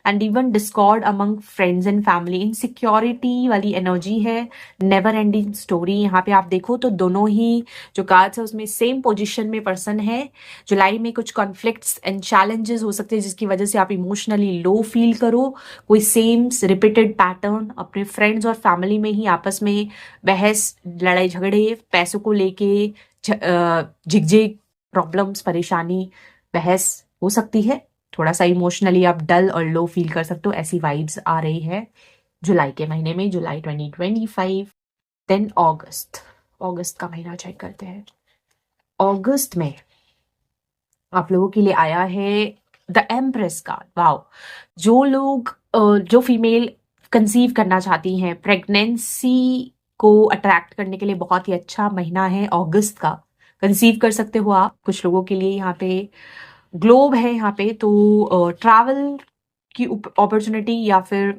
Speaker 1: and even discord among friends and family, insecurity वाली एनर्जी है, नेवर एंडिंग स्टोरी। यहाँ पे आप देखो तो दोनों ही जो कार्ड्स है उसमें सेम पोजीशन में पर्सन है। जुलाई में कुछ कॉन्फ्लिक्ट्स एंड चैलेंजेस हो सकते हैं जिसकी वजह से आप इमोशनली लो फील करो। कोई सेम रिपीटेड पैटर्न अपने फ्रेंड्स और फैमिली में ही आपस में बहस, लड़ाई झगड़े, पैसों को लेके झिकझिक, प्रॉब्लम्स, परेशानी, बहस हो सकती है। थोड़ा सा इमोशनली आप डल और लो फील कर सकते हो, ऐसी वाइब्स आ रही है जुलाई के महीने में, जुलाई 2025। देन अगस्त, अगस्त का महीना चेक करते हैं। अगस्त में आप लोगों के लिए आया है द एम्प्रेस कार्ड। वाओ, जो लोग जो फीमेल कंसीव करना चाहती हैं, प्रेगनेंसी को अट्रैक्ट करने के लिए बहुत ही अच्छा महीना है अगस्त का। कंसीव कर सकते हो आप। कुछ लोगों के लिए यहाँ पे ग्लोब है, यहाँ पे तो ट्रैवल की अपॉर्चुनिटी या फिर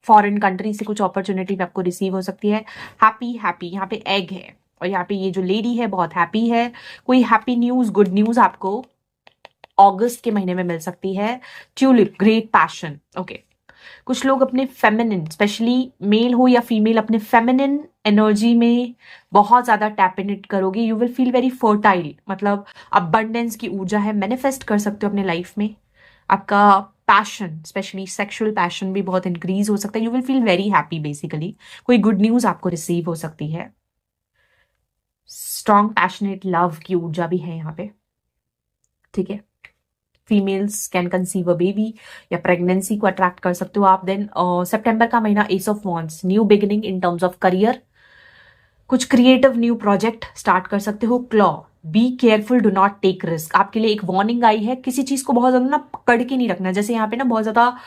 Speaker 1: फॉरेन कंट्री से कुछ अपॉर्चुनिटी आपको रिसीव हो सकती है। हैप्पी हैप्पी यहाँ पे एग है, और यहाँ पे ये जो लेडी है बहुत हैप्पी है। कोई हैप्पी न्यूज, गुड न्यूज आपको अगस्त के महीने में मिल सकती है। Tulip, great passion. ओके, कुछ लोग अपने फेमिनिन, स्पेशली मेल हो या फीमेल, अपने फेमिनिन एनर्जी में बहुत ज्यादा टैप इन करोगे। You will feel very fertile, मतलब अबंडेंस की ऊर्जा है, मैनिफेस्ट कर सकते हो अपने लाइफ में। आपका पैशन, स्पेशली सेक्सुअल पैशन भी बहुत इंक्रीज हो सकता है। You will feel very happy basically. कोई गुड न्यूज आपको रिसीव हो सकती है। स्ट्रॉन्ग पैशनेट लव की ऊर्जा भी है यहाँ पे, ठीक है। Females can conceive a baby या प्रेगनेंसी को अट्रैक्ट कर सकते हो आप। देन सितंबर का महीना, ace of wands, new beginning in terms of career. कुछ क्रिएटिव न्यू प्रोजेक्ट स्टार्ट कर सकते हो। Claw, be careful, do not take risk. आपके लिए एक वार्निंग आई है, किसी चीज को बहुत ज्यादा ना पकड़ के नहीं रखना। जैसे यहाँ पे ना बहुत ज्यादा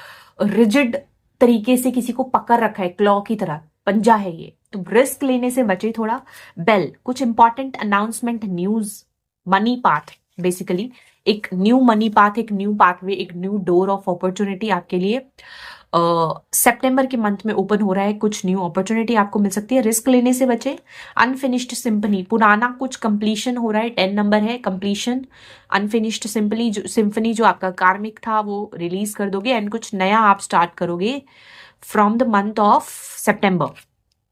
Speaker 1: रिजिड तरीके से किसी को पकड़ रखा है, क्लॉ की तरह पंजा है ये, तो रिस्क लेने से बचे थोड़ा। बेल, कुछ important announcement, news, money path, basically एक न्यू मनी पाथ, एक न्यू पाथवे, एक न्यू डोर ऑफ अपॉर्चुनिटी आपके लिए सितंबर के मंथ में ओपन हो रहा है। कुछ न्यू अपॉर्चुनिटी आपको मिल सकती है, रिस्क लेने से बचे। अनफिनिश्ड सिंपनी, पुराना कुछ कंप्लीशन हो रहा है, 10 नंबर है कंप्लीशन। अनफिनिश्ड सिंपनी जो आपका कार्मिक था वो रिलीज कर दोगे, एंड कुछ नया आप स्टार्ट करोगे from the month of September.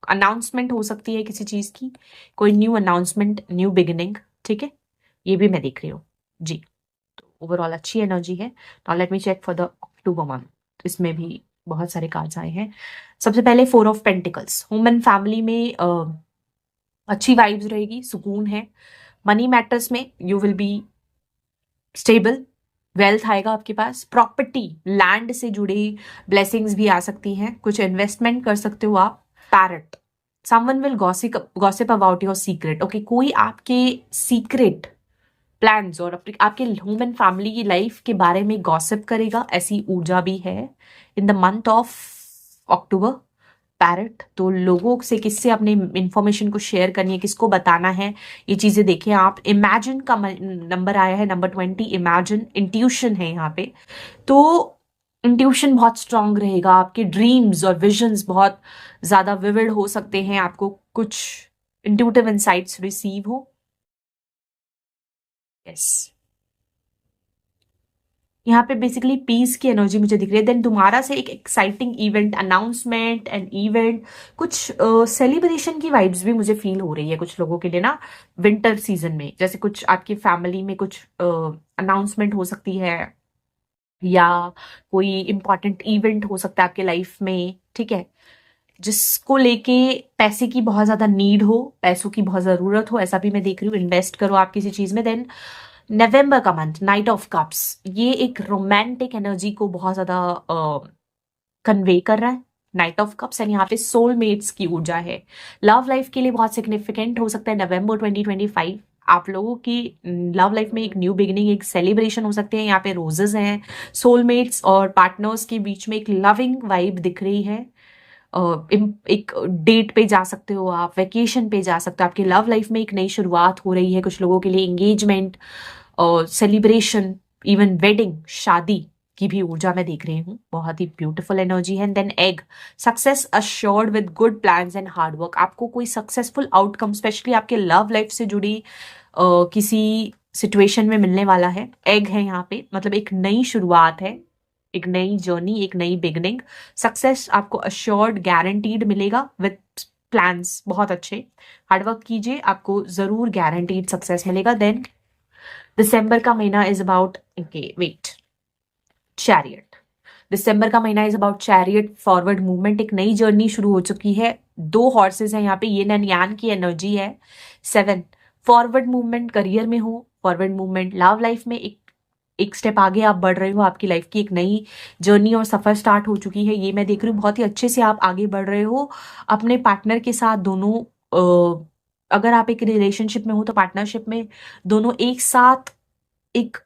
Speaker 1: Announcement हो सकती है किसी चीज की, कोई न्यू अनाउंसमेंट, न्यू बिगिनिंग, ठीक है। ये भी मैं देख रही हूँ जी। तो ओवरऑल अच्छी एनर्जी है। Now let me check for the October month. इसमें भी बहुत सारे कार्ड्स आए हैं। सबसे पहले 4 of pentacles, home and family में अच्छी वाइब्स रहेगी, सुकून है। मनी मैटर्स में you will be stable, wealth आएगा आपके पास। प्रॉपर्टी, लैंड से जुड़ी ब्लेसिंग्स भी आ सकती हैं, कुछ इन्वेस्टमेंट कर सकते हो आप। Parrot, someone will gossip about your secret. Okay, कोई आपके सीक्रेट प्लान्स और आपके होम एंड फैमिली की लाइफ के बारे में गॉसिप करेगा, ऐसी ऊर्जा भी है in the month of October. Parrot, तो लोगों से किससे अपने इंफॉर्मेशन को शेयर करनी है, किसको बताना है, ये चीजें देखें आप। इमेजिन का नंबर आया है, नंबर 20, इमेजिन। इंट्यूशन है यहाँ पे, तो इंट्यूशन बहुत स्ट्रांग रहेगा। आपके ड्रीम्स और विजन्स बहुत ज्यादा विविड हो सकते हैं, आपको कुछ इंट्यूटिव इंसाइट्स रिसीव हो। यस, यहाँ पे बेसिकली पीस की एनर्जी मुझे दिख रही है। देन तुम्हारा से एक exciting event, announcement and event, कुछ सेलिब्रेशन की वाइब्स भी मुझे फील हो रही है कुछ लोगों के लिए ना, विंटर सीजन में। जैसे कुछ आपकी फैमिली में कुछ अनाउंसमेंट हो सकती है, या कोई इंपॉर्टेंट इवेंट हो सकता है आपके लाइफ में, ठीक है, जिसको लेके पैसे की बहुत ज्यादा नीड हो, पैसों की बहुत जरूरत हो, ऐसा भी मैं देख रही हूँ। इन्वेस्ट करो आप किसी चीज में। देन नवंबर का मंथ, नाइट ऑफ कप्स, ये एक रोमांटिक एनर्जी को बहुत ज्यादा कन्वे कर रहा है, नाइट ऑफ कप्स। एंड यहाँ पे सोलमेट्स की ऊर्जा है, लव लाइफ के लिए बहुत सिग्निफिकेंट हो सकता है नवंबर 2025। आप लोगों की लव लाइफ में एक न्यू बिगिनिंग, एक सेलिब्रेशन हो सकते हैं। यहाँ पे रोजेस हैं, सोलमेट्स और पार्टनर्स के बीच में एक लविंग वाइब दिख रही है। एक डेट पे जा सकते हो आप, वेकेशन पे जा सकते हो, आपकी लव लाइफ में एक नई शुरुआत हो रही है कुछ लोगों के लिए। एंगेजमेंट और सेलिब्रेशन, इवन वेडिंग, शादी की भी ऊर्जा मैं देख रही हूँ, बहुत ही ब्यूटीफुल एनर्जी है। Then egg, success assured with good plans and hard work. आपको कोई सक्सेसफुल आउटकम, स्पेशली आपके लव लाइफ से जुड़ी किसी सिचुएशन में मिलने वाला है। एग है यहाँ पे, मतलब एक नई शुरुआत है, एक नई जर्नी, एक नई बिगनिंग। सक्सेस आपको अश्योर्ड, गारंटीड मिलेगा विद प्लान्स बहुत अच्छे। हार्डवर्क कीजिए, आपको जरूर गारंटीड सक्सेस मिलेगा। देन दिसंबर का महीना is about, okay wait, chariot. दिसंबर का महीना is about chariot, forward movement, एक नई जर्नी शुरू हो चुकी है। 2 हॉर्सेस हैं यहाँ पे, ये एंड यान की एनर्जी है। 7, फॉरवर्ड मूवमेंट करियर में हो, फॉरवर्ड मूवमेंट लव लाइफ में, एक स्टेप आगे आप बढ़ रहे हो, आपकी लाइफ की एक नई जर्नी और सफर स्टार्ट हो चुकी है, ये मैं देख रही हूँ। बहुत ही अच्छे से आप आगे बढ़ रहे हो अपने पार्टनर के साथ। दोनों अगर आप एक रिलेशनशिप में हो तो पार्टनरशिप में दोनों एक साथ एक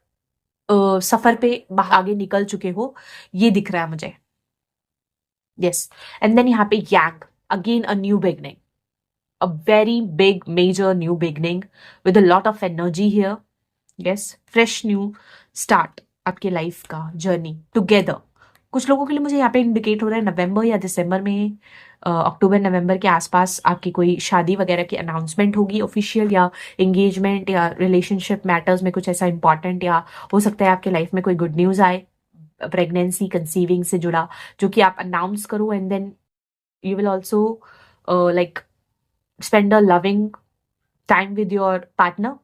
Speaker 1: सफर पे आगे निकल चुके हो, ये दिख रहा है मुझे। यस, एंड देन यहाँ पे yang, again a new beginning, a very big major new beginning with a lot of energy here. Yes, fresh new start आपके लाइफ का जर्नी टुगेदर। कुछ लोगों के लिए मुझे यहाँ पे इंडिकेट हो रहा है नवंबर या दिसंबर में, अक्टूबर नवंबर के आसपास आपकी कोई शादी वगैरह की अनाउंसमेंट होगी ऑफिशियल, या एंगेजमेंट या रिलेशनशिप मैटर्स में कुछ ऐसा इंपॉर्टेंट, या हो सकता है आपके लाइफ में कोई गुड न्यूज आए प्रेगनेंसी कंसीविंग से जुड़ा, जो कि आप अनाउंस करो। And then you will also like spend a loving time with your partner.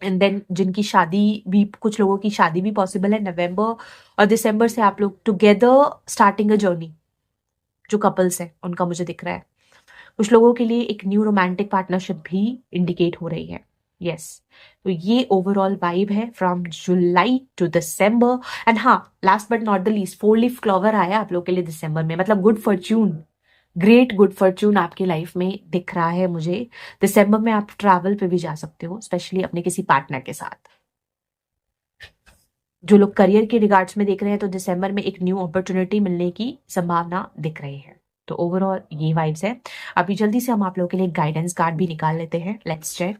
Speaker 1: And then जिनकी शादी भी, कुछ लोगों की शादी भी पॉसिबल है नवंबर और दिसंबर से, आप लोग टुगेदर स्टार्टिंग अ जर्नी, जो कपल्स हैं उनका मुझे दिख रहा है। कुछ लोगों के लिए एक न्यू रोमांटिक पार्टनरशिप भी इंडिकेट हो रही है। यस, तो ये ओवरऑल वाइब है from July to December. And हाँ, last but not the least, 4 leaf clover आया आप लोग के लिए दिसंबर में, मतलब good fortune, great good fortune आपकी लाइफ में दिख रहा है मुझे। दिसंबर में आप ट्रैवल पे भी जा सकते हो, स्पेशली अपने किसी पार्टनर के साथ। जो लोग करियर के रिगार्ड्स में देख रहे हैं तो दिसंबर में एक न्यू अपॉर्चुनिटी मिलने की संभावना दिख रही है। तो ओवरऑल ये वाइब्स है। अभी जल्दी से हम आप लोगों के लिए गाइडेंस कार्ड भी निकाल लेते हैं, लेट्स चेक।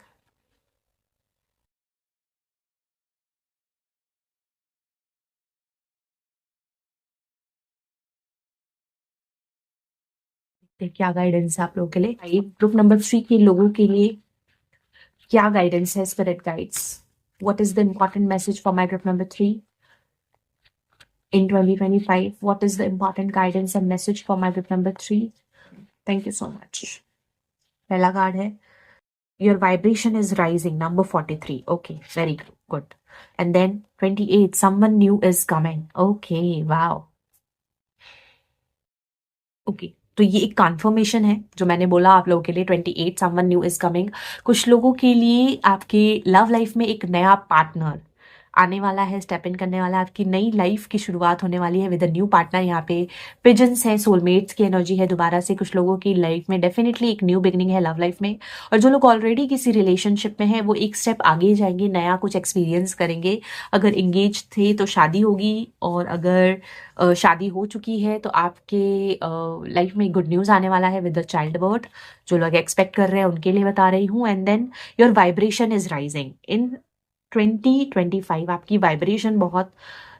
Speaker 1: क्या गाइडेंस है आप लोगों के लिए, ग्रुप नंबर 3 के लोगों के लिए क्या गाइडेंस है, spirit guides, what is the important message for my group number 3 in 2025? What is the important guidance and message for my group number 3? Thank you so much. पहला कार्ड है, your vibration is rising, number 43. Okay, very good. And then 28, someone new is coming. Okay, wow. Okay, तो ये एक conformation है जो मैंने बोला आप लोगों के लिए 28 समवन न्यू इज कमिंग। कुछ लोगों के लिए आपके लव लाइफ में एक नया पार्टनर आने वाला है, स्टेप इन करने वाला है, आपकी नई लाइफ की शुरुआत होने वाली है विद अ न्यू पार्टनर। यहाँ पे पिजन्स है, सोलमेट्स की एनर्जी है दोबारा से कुछ लोगों की लाइफ में, डेफिनेटली एक न्यू बिगनिंग है लव लाइफ में। और जो लोग ऑलरेडी किसी रिलेशनशिप में हैं वो एक स्टेप आगे जाएंगे, नया कुछ एक्सपीरियंस करेंगे। अगर इंगेज थे तो शादी होगी, और अगर शादी हो चुकी है तो आपके लाइफ में गुड न्यूज़ आने वाला है विद द चाइल्ड बर्थ। जो लोग एक्सपेक्ट कर रहे हैं उनके लिए बता रही हूँ। And then your vibration is rising in 2025। आपकी वाइब्रेशन बहुत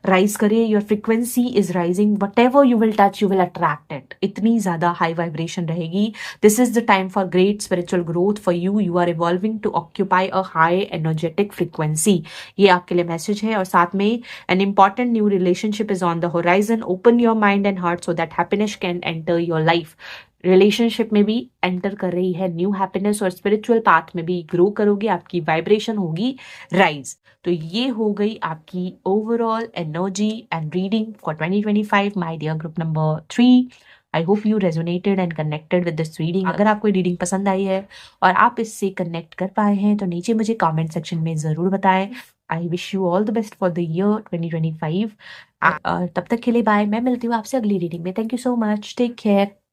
Speaker 1: राइज करिए, your frequency is rising, whatever you will touch you will attract it. इतनी ज्यादा हाई वाइब्रेशन रहेगी। This is the time for great spiritual growth for you. You are evolving to occupy a high energetic frequency. ये आपके लिए message है। और साथ में an important new relationship is on the horizon. Open your mind and heart so that happiness can enter your life. Relationship में भी enter कर रही है न्यू हैप्पीनेस, और स्पिरिचुअल पाथ में भी ग्रो करोगे, आपकी वाइब्रेशन होगी राइज। तो ये हो गई आपकी overall energy and reading for 2025 my dear group number 3। I hope you resonated and connected with this reading. अगर आपको रीडिंग पसंद आई है और आप इससे कनेक्ट कर पाए हैं तो नीचे मुझे कमेंट सेक्शन में ज़रूर बताएं। I wish you all the best for the year 2025। तब तक के लिए बाय। मैं मिलती हूँ आपसे अगली रीडिंग में। Thank you so much, take care.